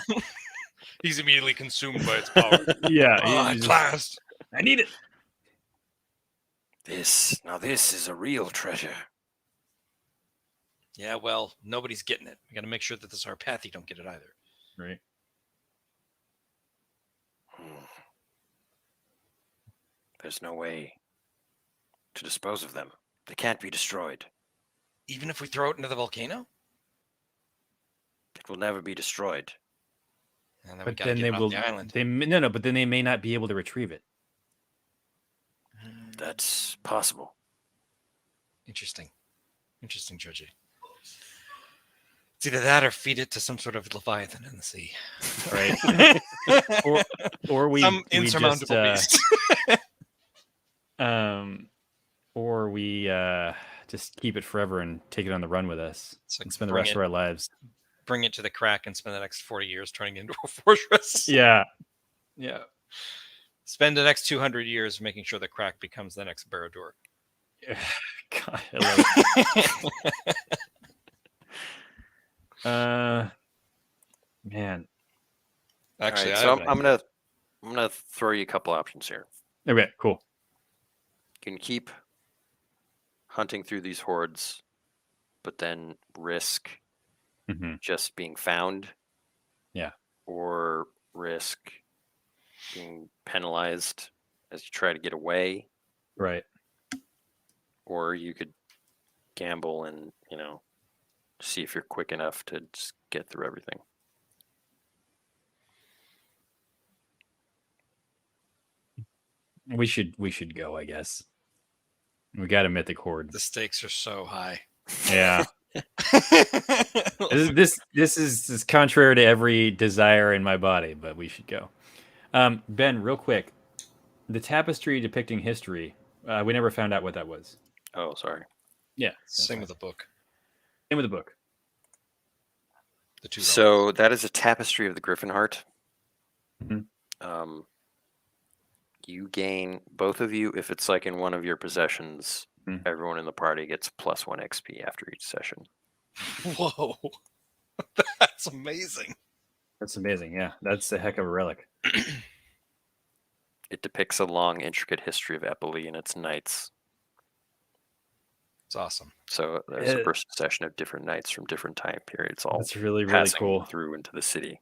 He's immediately consumed by its power. Yeah. Oh, he's at just- last. I need it. This is a real treasure. Yeah, well, nobody's getting it. We got to make sure that the Sarpathi don't get it either. Right. There's no way to dispose of them. They can't be destroyed. Even if we throw it into the volcano? It will never be destroyed. And then we But got to then get they it off will. the island. No. But then they may not be able to retrieve it. That's possible. Interesting. Interesting, Georgie. It's either that or feed it to some sort of leviathan in the sea. Right. or we Some we insurmountable just, beast. or we just keep it forever and take it on the run with us It's like and spend the bring rest it- of our lives. Bring it to the crack and spend the next 40 years turning it into a fortress. Yeah. Spend the next 200 years making sure the crack becomes the next Barad-dûr. God, I love it. Man. Actually, All right, I so have an idea. I'm gonna throw you a couple options here. Okay, cool. You can keep hunting through these hordes, but then risk Hmm. just being found. Yeah. Or risk being penalized as you try to get away. Right. Or you could gamble and, see if you're quick enough to just get through everything. We should go, I guess. We got a mythic horde. The stakes are so high. Yeah. This is contrary to every desire in my body, but we should go. Ben, real quick, the tapestry depicting history. We never found out what that was. Oh, sorry. Yeah. Same with the book. Same with the book. The two. So that is a tapestry of the Griffin Heart. Mhm. You gain, both of you, if it's like in one of your possessions, Mhm. everyone in the party gets +1 XP after each session. Whoa. That's amazing. That's amazing. Yeah, that's a heck of a relic. It depicts a long, intricate history of Eppley and its knights. It's awesome. So there's a Uh, procession of different knights from different time periods, all That's really, really passing cool. through into the city.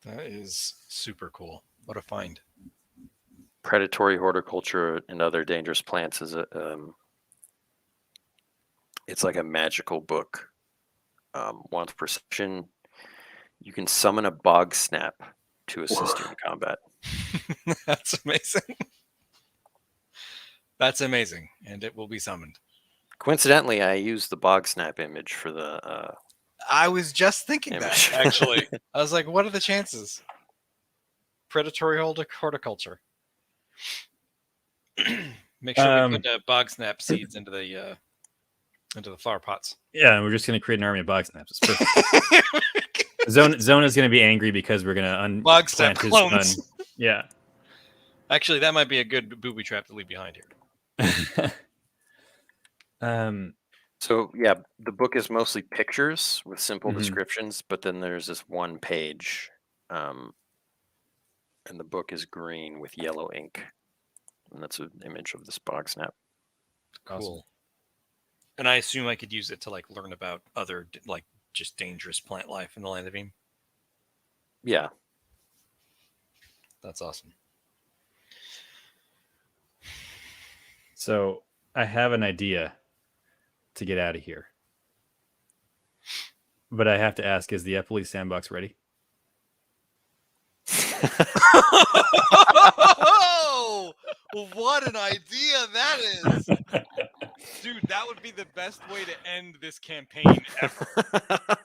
That is super cool. What a find. Predatory horticulture and other dangerous plants is it's like a magical book. Once per session, you can summon a bog snap to assist you in combat. That's amazing. That's amazing. And it will be summoned. Coincidentally, I used the bog snap image for the I was just thinking image. that, actually. I was like, what are the chances? Predatory horticulture. Make sure we put bog snap seeds into the flower pots. Yeah, and we're just gonna create an army of bog snaps. It's perfect. Zona's gonna be angry because we're gonna Bog snap unplant his clones. son. Yeah. Actually, that might be a good booby trap to leave behind here. So yeah, the book is mostly pictures with simple Mhm. descriptions, but then there's this one page, and the book is green with yellow ink, and that's an image of this bog snap. Cool. Awesome. And I assume I could use it to learn about other just dangerous plant life in the land of Eam. Yeah, That's awesome. So I have an idea to get out of here, but I have to ask: is the Eppley sandbox ready? Oh, what an idea that is! Dude, that would be the best way to end this campaign ever.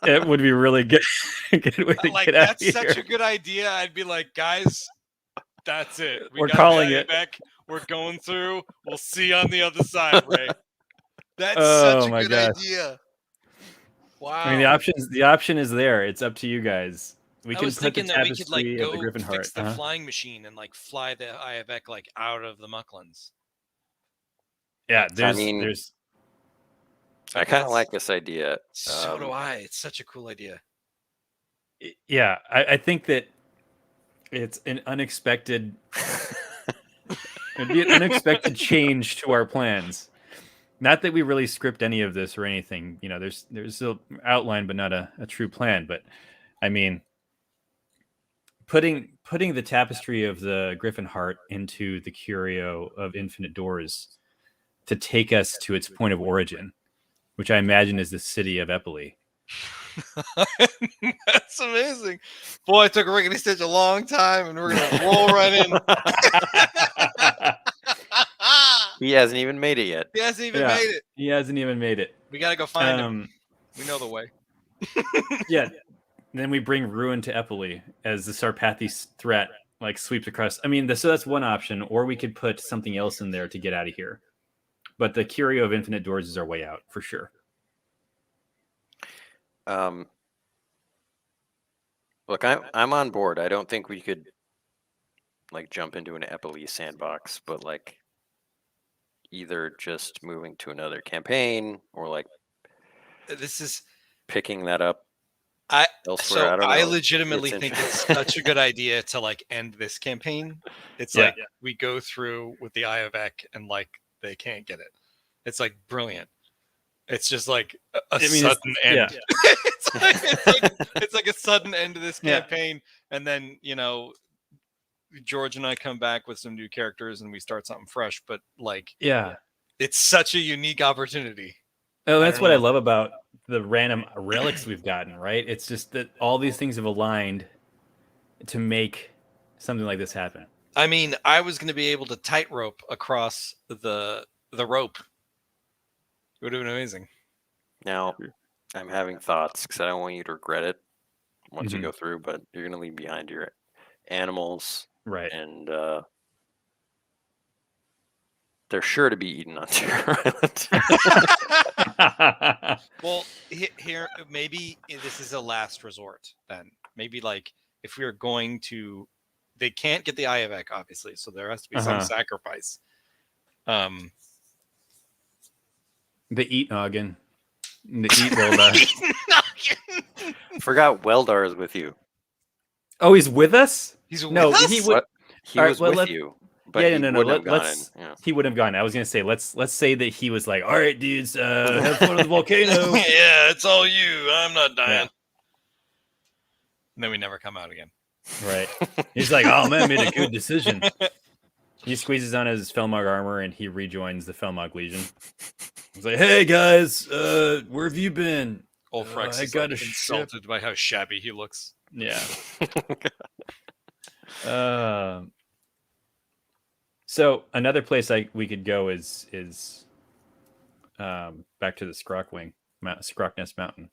It would be really good. Good way to get out of That's here. such a good idea. I'd be like, guys, that's it. We're got calling the it. Back. We're going through. We'll see you on the other side, Ray. That's Oh such a my good gosh. idea. Wow. I mean, the option is there. It's up to you guys. We I can was put the thinking that we could tapestry of go the Griffin Heart. fix the flying machine and fly the Iovac out of the Mucklands. Yeah, I mean, there's I kind of like this idea. So do I. It's such a cool idea. yeah, I think that it's an unexpected it'd be an unexpected change to our plans. Not that we really script any of this or anything. You know, there's an outline, but not a true plan. But I mean, putting the tapestry of the Griffin heart into the curio of infinite doors to take us to its point of origin, which I imagine is the city of Eppley. That's amazing. Boy, it took Rickety Stitch a long time, and we're gonna roll right in. He hasn't even made it yet. He hasn't even Yeah. made it. He hasn't even made it. We gotta go find him. We know the way. Yeah. Then we bring ruin to Eppley as the Sarpathy threat like sweeps across. I mean, so that's one option, or we could put something else in there to get out of here. But the curio of infinite doors is our way out for sure. Look, I'm on board. I don't think we could like jump into an Eppley sandbox, but like either just moving to another campaign or like This is picking that up I elsewhere. so I don't I know. legitimately It's think interesting. it's such a good idea to like end this campaign. It's Yeah. like we go through with the Eye of Ek and like they can't get it. It's like brilliant. It's just like a sudden end. Yeah. it's like a sudden end to this Yeah. campaign, and then George and I come back with some new characters and we start something fresh. But like, Yeah. it's such a unique opportunity. Oh, that's don't what I know. love about the random relics we've gotten, right? It's just that all these things have aligned to make something like this happen. I mean, I was going to be able to tightrope across the rope. It would have been amazing. Now, I'm having thoughts because I don't want you to regret it once you Mhm. go through, but you're going to leave behind your animals, Right. and they're sure to be eaten on Terror Island. Well, here maybe this is a last resort. Then maybe like if we are going to, they can't get the Eye of Ek, obviously, so there has to be some sacrifice. The eat noggin. The eat Welda. Forgot Weldar is with you. Oh, he's with us? He's No, with us? he would. What? He All right, was well, with you, but yeah, he no. wouldn't have gone Let's. in. Yeah. He would have gone. I was gonna say let's say that he was like, all right, dudes, have fun with the volcano. Yeah, it's all you. I'm not dying. Yeah. And then we never come out again. Right. He's like, oh man, I made a good decision. He squeezes on his Felmog armor and he rejoins the Felmog Legion. He's like, hey guys, where have you been? Old Frex I is got like a insulted by how shabby he looks. Yeah. So another place we could go is back to the Scrocknest Mountain.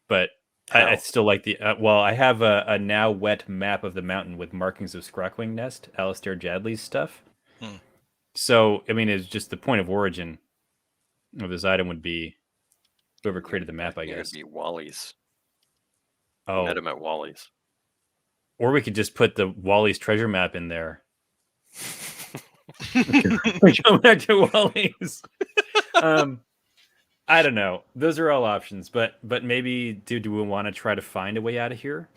But I still like the I have a now wet map of the mountain with markings of Scrockwing Nest, Alistair Jadley's stuff. So I mean, it's just the point of origin of this item would be whoever created the map, I It guess. would be Wally's. Oh, Met him at Wally's. or we could just put the Wally's treasure map in there. We go back to Wally's. I don't know. Those are all options, but maybe do we want to try to find a way out of here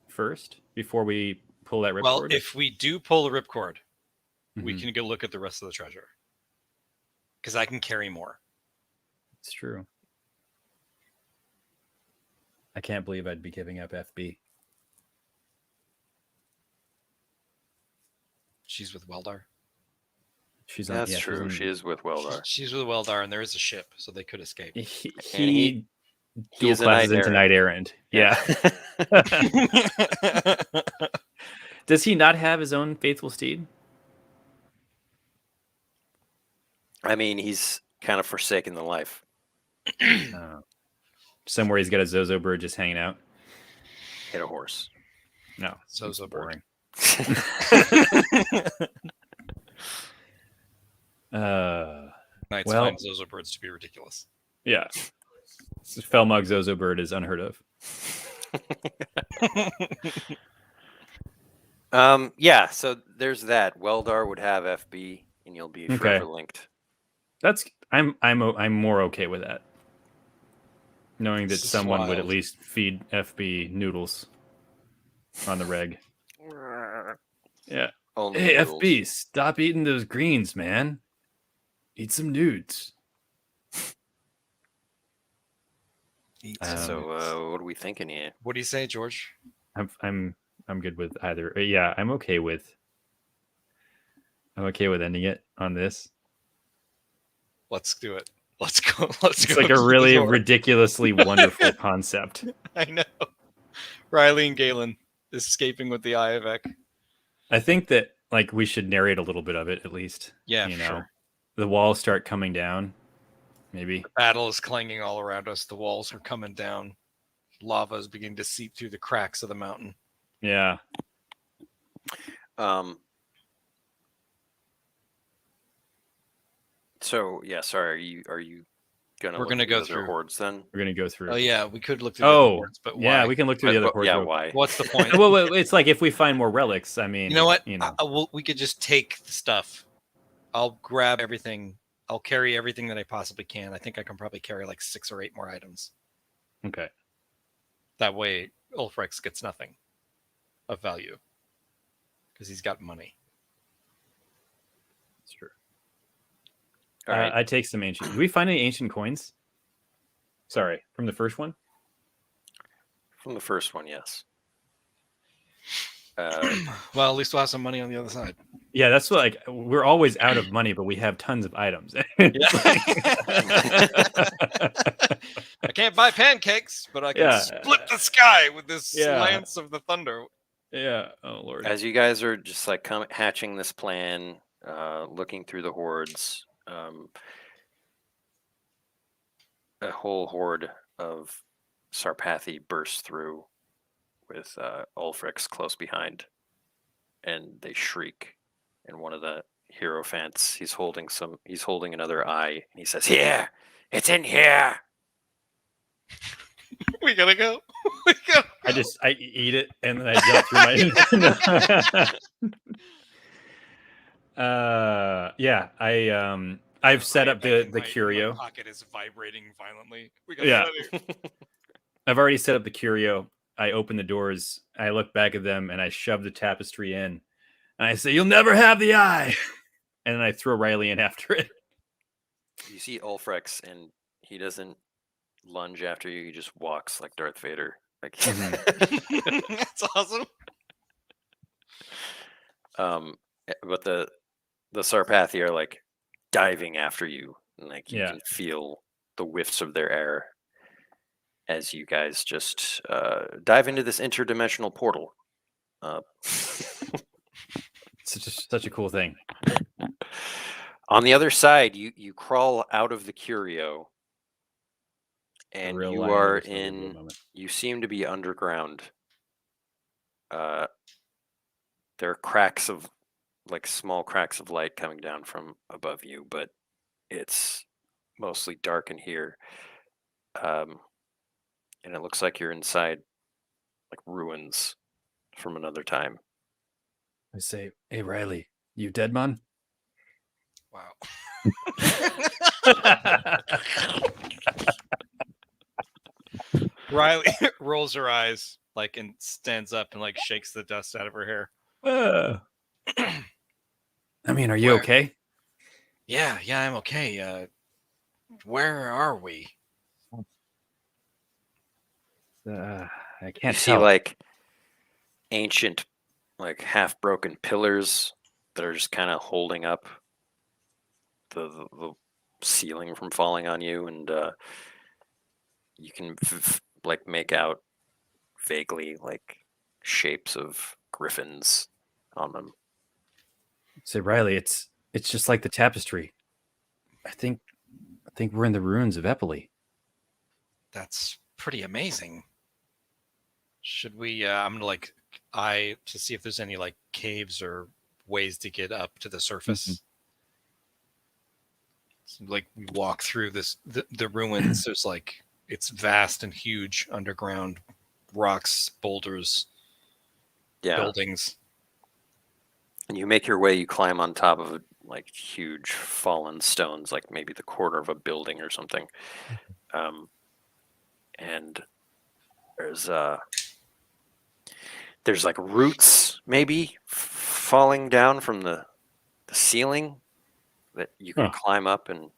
first before we pull that ripcord? Well, if we do pull the ripcord, we can go look at the rest of the treasure because I can carry more. It's true. I can't believe I'd be giving up FB. She's with Weldar. She's on. That's yeah, true. She is with Weldar. She's with Weldar, and there is a ship, so they could escape. He dual He's a classes knight into Knight Errant. Yeah. Does he not have his own faithful steed? I mean, he's kind of forsaken the life. Somewhere he's got a Zozo bird just hanging out. Hit a horse. No, Zozo bird. Knights find Zozo birds to be ridiculous. Yeah. Felmog Zozo bird is unheard of. Yeah, so there's that. Weldar would have FB. and you'll be Okay. forever linked. I'm more okay with that. Knowing that This is someone would at wild. least feed FB noodles on the reg. Yeah. Only Hey, noodles. FB, stop eating those greens, man. Eat some nudes. So what are we thinking here? What do you say, George? I'm good with either. Yeah, I'm okay with ending it on this. Let's do it. Let's go. Let's It's go. like to a the really door. ridiculously wonderful concept. I know. Riley and Galen escaping with the Eye of Ek. I think that like we should narrate a little bit of it at least. Yeah, you for know, sure. the walls start coming down. Maybe. Battle is clanging all around us. The walls are coming down. Lava is beginning to seep through the cracks of the mountain. Yeah. So yeah, sorry. Are you gonna? We're look gonna at the go other through. hordes then? We're gonna go through. Oh yeah, we could look through the other hordes, but why? Yeah, we can look through the other hordes. Yeah, real- why? What's the point? well, it's like if we find more relics. I mean, You know what? You know. We could just take the stuff. I'll grab everything. I'll carry everything that I possibly can. I think I can probably carry like 6 or 8 more items. Okay. That way, Ulfrex gets nothing of value because he's got money. That's true. All right. I take some ancient. Did we find any ancient coins? Sorry, from the first one. From the first one, yes. Well, at least we'll have some money on the other side. Yeah, that's what, like, we're always out of money, but we have tons of items. I can't buy pancakes, but I can split the sky with this lance of the thunder. Yeah. Oh Lord. As you guys are just like hatching this plan, looking through the hordes, a whole horde of Sarpathi bursts through with Ulfrix close behind, and they shriek. And one of the hierophants, he's holding another eye, and he says, "Here, it's in here." We gotta go. I eat it and then I jump through my. Yeah, I've set up the curio. My pocket is vibrating violently. I've already set up the curio. I open the doors. I look back at them and I shove the tapestry in. And I say, "You'll never have the eye." And then I throw Riley in after it. You see Ulfrex, and he doesn't lunge after you. He just walks like Darth Vader. Like That's awesome. But the Sarpathi are like diving after you, and like you can feel the whiffs of their air as you guys just dive into this interdimensional portal. Such a cool thing. On the other side, you crawl out of the curio, and you are in. You seem to be underground. There are cracks of, like, small cracks of light coming down from above you, but it's mostly dark in here. And it looks like you're inside, like, ruins from another time. I say, "Hey Riley, you dead, man?" Wow. Riley rolls her eyes like and stands up and like shakes the dust out of her hair. I mean, are you okay? Yeah, I'm okay. Where are we? I can't You see, tell. like, ancient, like, half-broken pillars that are just kind of holding up the ceiling from falling on you, and you can like make out vaguely like shapes of griffins on them. Say, Riley, it's just like the tapestry. I think we're in the ruins of Eppley. That's pretty amazing. Should we? I'm gonna like eye to see if there's any like caves or ways to get up to the surface. Mm-hmm. So, like we walk through the ruins. There's like it's vast and huge underground rocks, boulders, buildings. And you make your way. You climb on top of like huge fallen stones, like maybe the corner of a building or something. And there's like roots maybe falling down from the ceiling that you can climb up and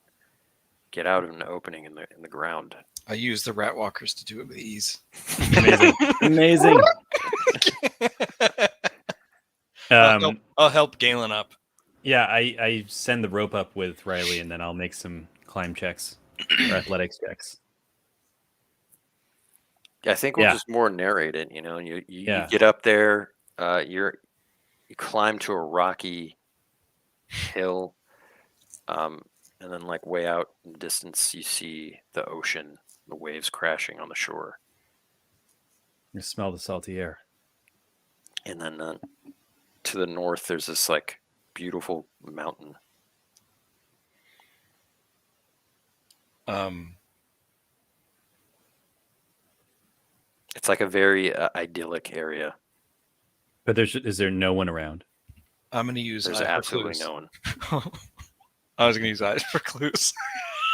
get out of an opening in the ground. I use the rat walkers to do it with ease. Amazing. Amazing. I'll help Galen up. Yeah, I send the rope up with Riley, and then I'll make some climb checks or athletics checks. I think we'll just more narrate it. You know, you get up there, you climb to a rocky hill, and then like way out in the distance, you see the ocean, the waves crashing on the shore. You smell the salty air. And then to the north, there's this like beautiful mountain. It's like a very idyllic area. But is there no one around? I'm going to use There's absolutely no one. I was going to use eye for clues.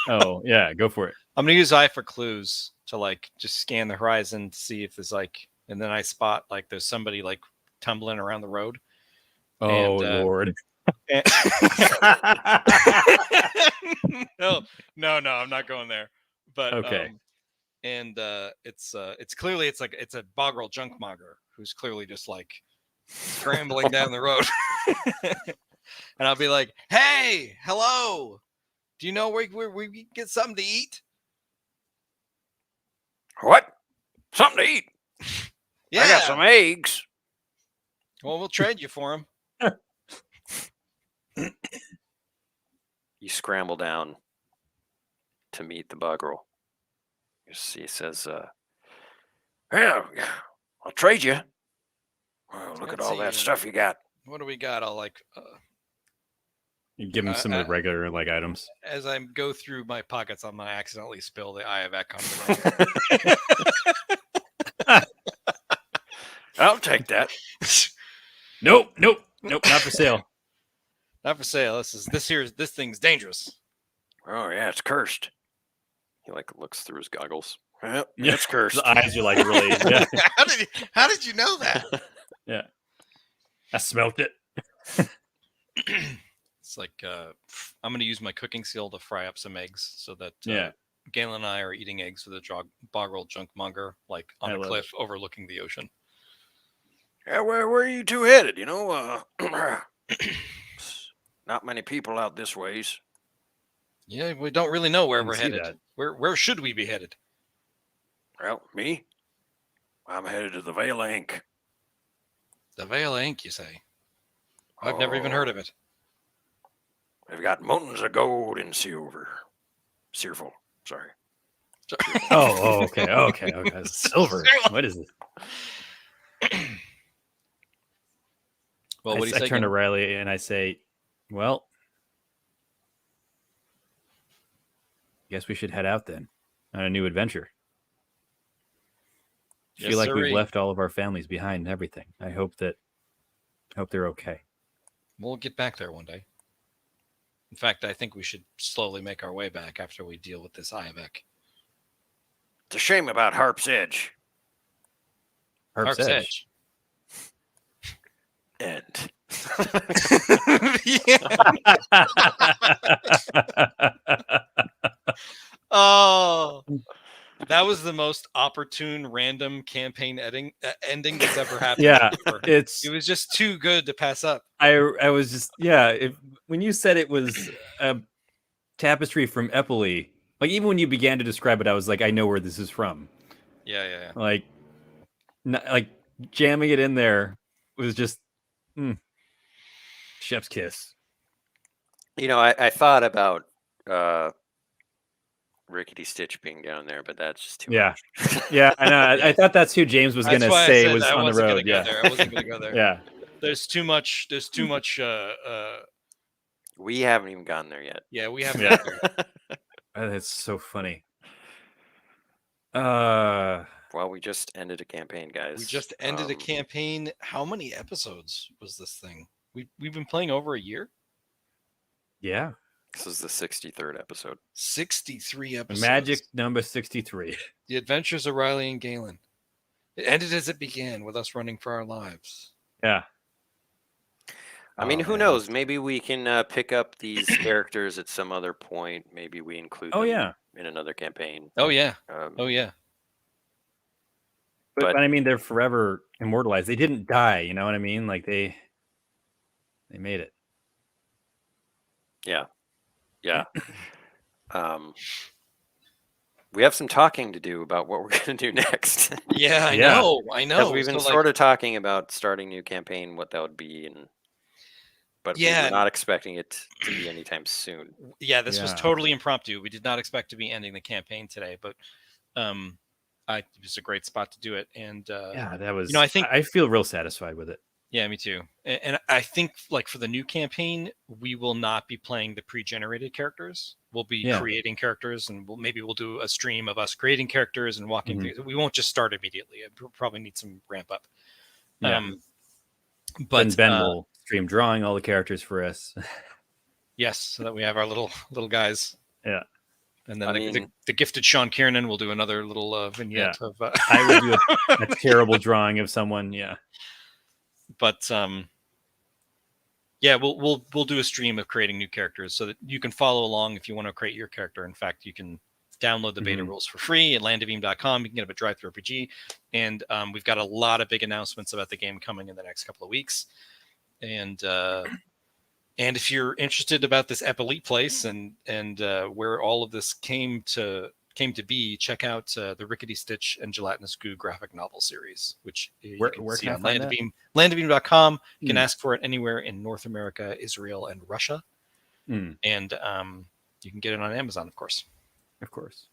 Oh, yeah, go for it. I'm going to use eye for clues to like just scan the horizon to see if there's like, and then I spot like there's somebody like tumbling around the road. Oh, Lord. No, I'm not going there. But okay. It's clearly it's a boggerel junk mogger who's clearly just like scrambling down the road. And I'll be like, "Hey, hello. Do you know where we can get something to eat?" What? Something to eat? Yeah. I got some eggs. Well, we'll trade you for them. You scramble down to meet the buggerel. He says, "Yeah, I'll trade you. Well, look at all that stuff you got." What do we got? I'll like. You give him some of the regular like items. As I go through my pockets, I'm gonna accidentally spill the Eye of Ekon. I'll take that. Nope, not for sale. Not for sale. This thing's dangerous. Oh yeah, it's cursed. He like looks through his goggles. Yeah, it's cursed. The eyes are like really. Yeah. How did you know that? Yeah, I smelt it. It's like I'm going to use my cooking skill to fry up some eggs so that Galen and I are eating eggs with a boggerel junk monger, like on a cliff overlooking the ocean. Yeah, where are you two headed? You know, not many people out this ways. Yeah, we don't really know where we're headed. That. Where should we be headed? Well, me? I'm headed to the Vale of Ink. The Vale of Ink, you say? I've never even heard of it. They've got mountains of gold and silver. Silver, sorry. Oh, okay. Silver. What is this? Well, what do you say? I turn to Riley and I say, "Well, guess we should head out then on a new adventure. I feel like we've left all of our families behind and everything. I hope they're okay. We'll get back there one day. In fact, I think we should slowly make our way back after we deal with this Ivek. It's a shame about Harp's Edge. Harp's Edge. End. Oh, that was the most opportune random campaign ending that's ever happened. Yeah, it was just too good to pass up. I was just when you said it was a tapestry from Eppley, like even when you began to describe it, I was like, I know where this is from. Yeah. Like jamming it in there was just chef's kiss. You know, I thought about Rickety Stitch being down there, but that's just too much. Yeah, I know. I thought that's who James was going to say was on the road. Yeah, I wasn't going to go there. Yeah. There's too much. We haven't even gotten there yet. Yeah, we haven't gotten there. That's so funny. Well, we just ended a campaign, guys. We just ended a campaign. How many episodes was this thing? We've been playing over a year? Yeah. This is the 63rd episode. 63 episodes. Magic number 63. The Adventures of Riley and Galen. It ended as it began, with us running for our lives. Yeah. I mean, Oh, who man, knows? Maybe we can pick up these characters at some other point. Maybe we include Oh, them yeah. in another campaign. Oh yeah. Um, Oh yeah. But, But- I mean, they're forever immortalized. They didn't die. You know what I mean? Like they made it. Yeah. We have some talking to do about what we're going to do next. Yeah, I Yeah. know. I know. Because we've been So, sort of talking about starting a new campaign, what that would be, but we Yeah. were not expecting it to be anytime soon. yeah, this was Yeah. totally impromptu. We did not expect to be ending the campaign today, but it was a great spot to do it. And Yeah, that was. I think- I feel real satisfied with it. yeah, me too. And I think like for the new campaign, we will not be playing the pre-generated characters. We'll be Yeah. creating characters, and maybe we'll do a stream of us creating characters and walking Mhm. through. We won't just start immediately. We'll probably need some ramp up. Yeah. But Then Ben will stream drawing all the characters for us. yes, so that we have our little guys. Yeah. And then I the mean- gifted Sean Kiernan will do another little vignette of. I would do a terrible drawing of someone. Yeah. But yeah, we'll do a stream of creating new characters so that you can follow along if you want to create your character. In fact, you can download the beta Mhm. rules for free at landabeam.com. You can get them at Drive Through RPG, and we've got a lot of big announcements about the game coming in the next couple of weeks. And if you're interested about this Epelite place and where all of this came to be, check out the Rickety Stitch and Gelatinous Goo graphic novel series, which you Where can see can I on find that? landabeam.com. You can Hmm. ask for it anywhere in North America, Israel, and Russia. Mm, And you can get it on Amazon, of course. of course.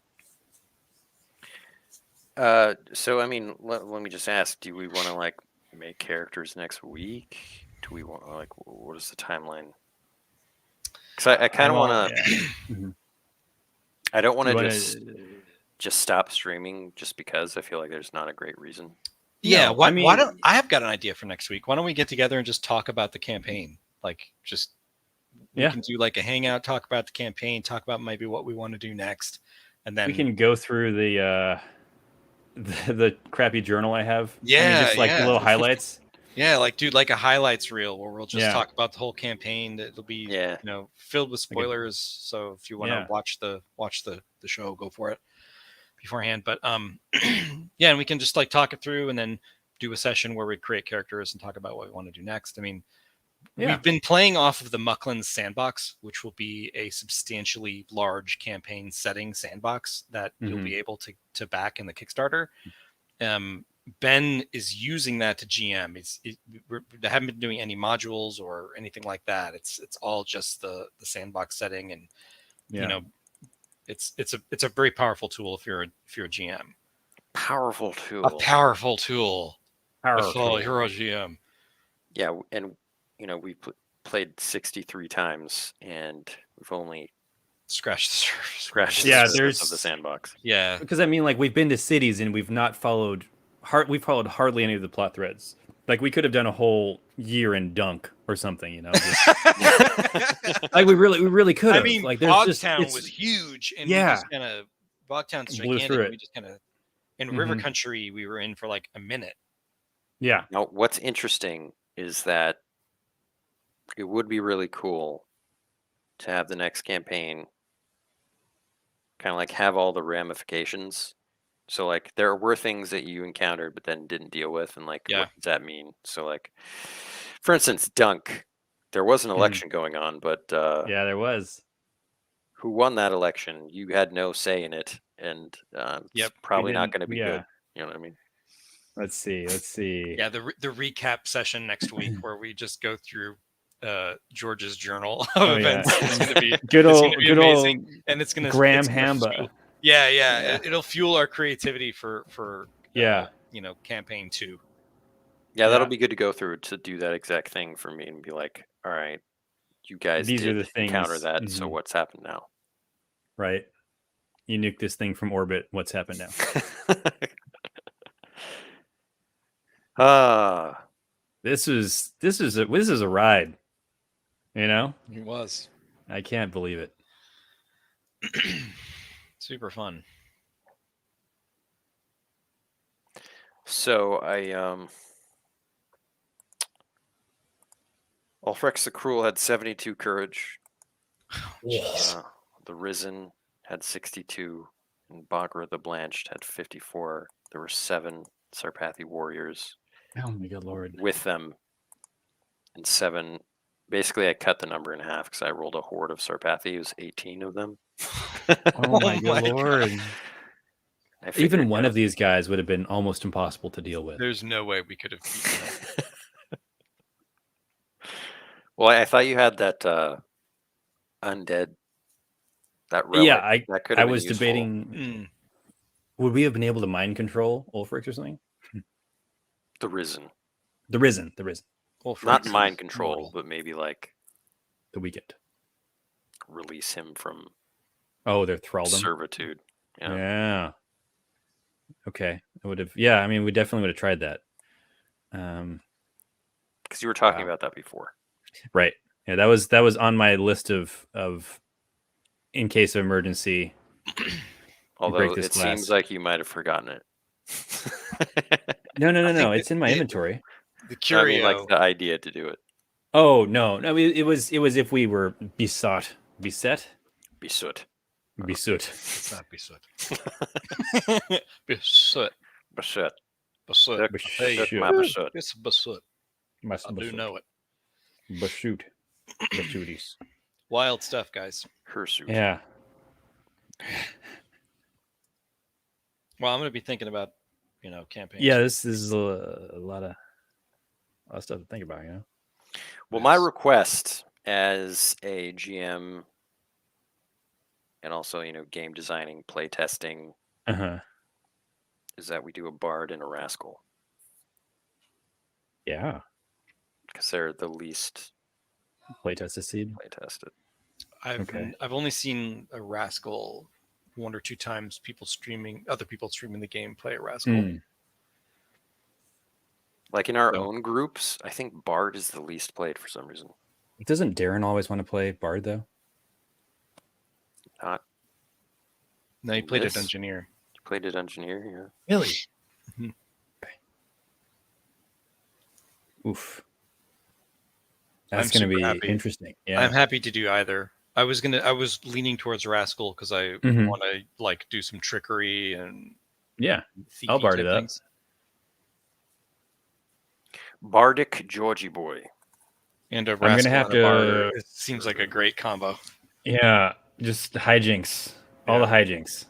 So I mean, let me just ask: do we want to like make characters next week? Do we want like what is the timeline? Because I kind of want to. Yeah. I don't want You to wanna- just stop streaming just because I feel like there's not a great reason. Yeah, No, why I mean- don't I have got an idea for next week? Why don't we get together and just talk about the campaign? Like, just we Yeah. can do like a hangout, talk about the campaign, talk about maybe what we want to do next, and then we can go through the crappy journal I have. I mean, Yeah, just like the yeah. little highlights. yeah, like do like a highlights reel where we'll just Yeah. talk about the whole campaign. It'll be Yeah. filled with spoilers. So if you want to Yeah. watch the show, go for it beforehand. But yeah, and we can just like talk it through and then do a session where we create characters and talk about what we want to do next. I mean, Yeah. we've been playing off of the Mucklands sandbox, which will be a substantially large campaign setting sandbox that you'll Mhm. be able to back in the Kickstarter. Ben is using that to GM. We haven't been doing any modules or anything like that. It's all just the sandbox setting, and Yeah. it's a very powerful tool if you're a GM. Powerful tool. A powerful tool. Powerful. Oh, you're a GM. Yeah, and we played 63 times, and we've only Scratch the surface. scratched the Yeah, surface there's- of the sandbox. Yeah. Because I mean, like we've been to cities and we've not followed. We followed hardly any of the plot threads. Like we could have done a whole year in Dunk or something, you know. Like we really could I have. mean, like there's Bogtown just was huge, and Yeah. we just kind of Bogtown's Blew gigantic. through And it. we just kind of in River Mhm. Country we were in for like a minute. yeah. Now, what's interesting is that it would be really cool to have the next campaign kind of like have all the ramifications. So like there were things that you encountered but then didn't deal with, and like Yeah. what does that mean? So like for instance, Dunk, there was an election going on, but Yeah, there was. who won that election? You had no say in it, and Yep. it's probably not didn't- going to be yeah. good. You know what I mean? Let's see. Yeah, the recap session next week where we just go through George's journal of Oh, yeah. events. It's going to be Good it's old, gonna be good amazing, old and it's going to Graham Hamba. Yeah, Yeah. it'll fuel our creativity for Yeah. campaign 2. Yeah, that'll Yeah. be good to go through to do that exact thing for me and be like, all right, you guys These are did the things. encounter that, so Mhm. what's happened now? Right. You nuke this thing from orbit. What's happened now? Ah, This is a ride. You know. It was. I can't believe it. Super fun. So Ulfrex the Cruel had 72 courage. Yes. The Risen had 62, and Bagra the Blanched had 54. There were 7 Sarpathi warriors Oh my good lord. with them, and 7. Basically, I cut the number in half because I rolled a horde of Sarpathi. It was 18 of them. Oh my Oh good my lord. I Even figured, one you of these guys would have been almost impossible to deal with. There's no way we could have beaten them. Well, I thought you had that undead, that Yeah, relic. That could I have been was useful. debating, would we have been able to mind control Ulfric or something? The Risen. The Risen. Well, Not Frank's mind is control, mortal. but maybe like The Weekend. release him from Oh, their thraldom. servitude. Yeah. Yeah. Okay. I would have. Yeah. I mean, we definitely would have tried that. Because you were talking Wow. about that before. Right. Yeah. That was on my list of in case of emergency. Although this it glass. seems like you might have forgotten it. No. It's in my inventory. The I curio. mean, like the idea to do it. Oh no. It was if we were beset. Besoot. Besoot. It's not Besoot. Besoot. Besoot. Besoot. Hey, Besoot. my besoot. it's Besoot. I do know it. Besoot. Besooties. Wild stuff, guys. Hirsute. Yeah. Well, I'm going to be thinking about, campaigns. Yeah. This is a lot of stuff to think about. Well, my request as a GM and also, game designing, play testing, is that we do a bard and a rascal. Yeah. Because they're the least Playtest seed. play tested. I've only seen a rascal 1 or 2 times. Other people streaming the game play a rascal. Like in our own groups, I think bard is the least played for some reason. Doesn't Darren always want to play bard though? Not. No, he played This? it engineer. You played it engineer, yeah. Really? Mhm. Oof. I'm That's going to super be happy. interesting. Yeah. I'm happy to do either. I was leaning towards rascal because I Mhm. want to do some trickery and Yeah. thiefy I'll bard type it up. things. Bardic Georgie boy. And a I'm gonna rascal have and a bard to- it seems like a great combo. Yeah. Just hijinks. All the hijinks.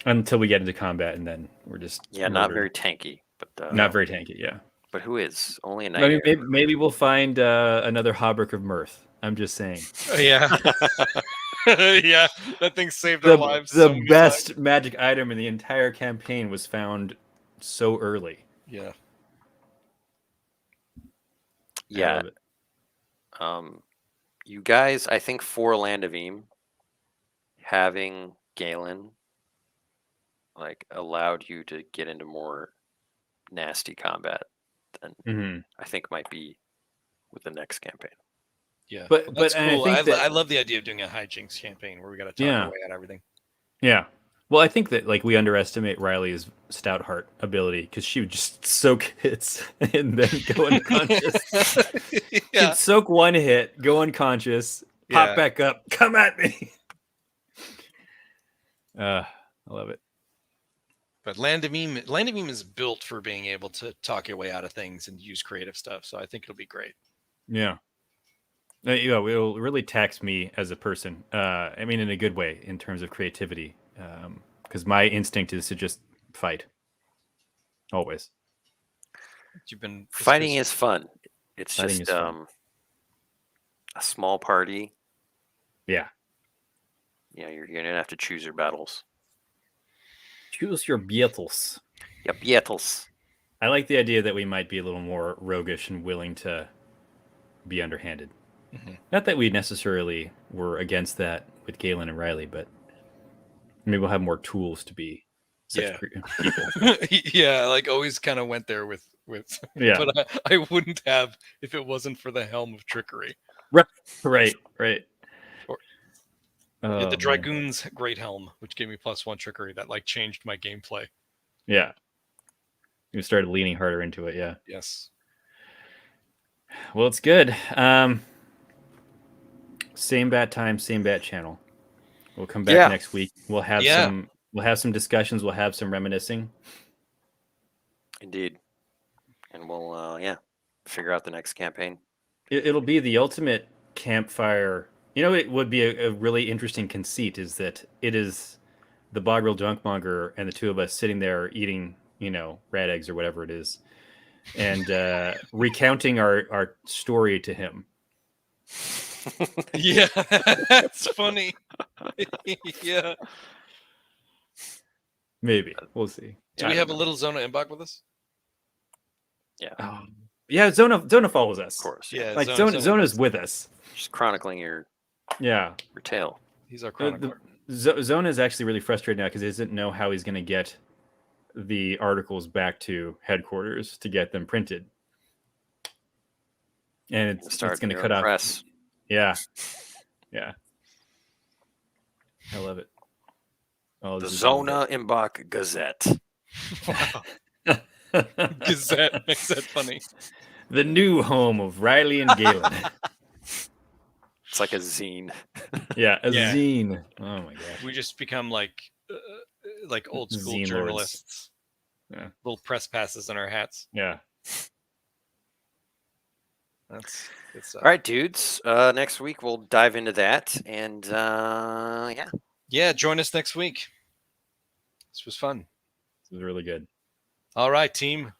Until we get into combat, and then we're just Not very tanky, but not very tanky. Yeah. But who is only a I mean, nightmare? maybe we'll find another Hauberk of Mirth. I'm just saying. Yeah. Yeah, that thing saved our lives. The so many best times. magic item in the entire campaign was found so early. Yeah. I Yeah. love it. You guys, I think for Land of Eam, having Galen allowed you to get into more nasty combat than Mhm. I think might be with the next campaign. Yeah. But That's and cool. I think that I love the idea of doing a hijinks campaign where we got to talk Yeah. our way out everything. yeah. Well, I think that we underestimate Riley's stout heart ability because she would just soak hits and then go unconscious. Yeah. She'd soak one hit, go unconscious, Yeah. pop back up, come at me. I love it. But Land of Eam is built for being able to talk your way out of things and use creative stuff. So I think it'll be great. Yeah. It'll really tax me as a person. I mean, in a good way, in terms of creativity, because my instinct is to just fight. Always. You've been Fighting is fun. It's Fighting just is fun. a small party. Yeah. Yeah, you're gonna have to choose your battles. Choose your battles. Yep, battles. I like the idea that we might be a little more roguish and willing to be underhanded. Mhm. Not that we necessarily were against that with Galen and Riley, but maybe we'll have more tools to be such Yeah. people. Yeah, always kind of went there with Yeah. but I wouldn't have if it wasn't for the helm of trickery. Right. Or- Oh, the man. Dragoon's Great Helm, which gave me +1 trickery. That like changed my gameplay. Yeah. You started leaning harder into it. Yeah. Yes. Well, it's good. Same bat time, same bat channel. We'll come back Yeah. next week. We'll have Yeah. some discussions. We'll have some reminiscing. Indeed. And we'll figure out the next campaign. It'll be the ultimate campfire. It would be a really interesting conceit is that it is the Bogrel Junkmonger and the two of us sitting there eating, rat eggs or whatever it is, and recounting our story to him. Yeah, that's funny. Yeah. Maybe. We'll see. Do we have a little Zona Imbach with us? Yeah, Yeah, Zona follows us. of course. Yeah, Like Zona- Zona's with us. Just chronicling your Yeah. tale. He's our chronicler. Zona is actually really frustrated now because he doesn't know how he's going to get the articles back to headquarters to get them printed. And it's going to cut off. Press. Yeah. I love it. Oh, The this is Zona Imbach Gazette. Gazette makes that funny. the new home of Riley and Galen. It's like a zine. Yeah, a Yeah. zine. Oh my gosh. We just become like old school Zine lords. journalists. Yeah. Little press passes in our hats. Yeah. That's good stuff. All right, dudes. Next week we'll dive into that, and Yeah, join us next week. This was fun. This was really good. All right, team.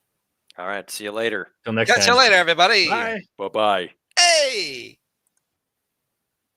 all right. See you later. Till next Catch time. you later, everybody. Bye. Bye bye. Hey.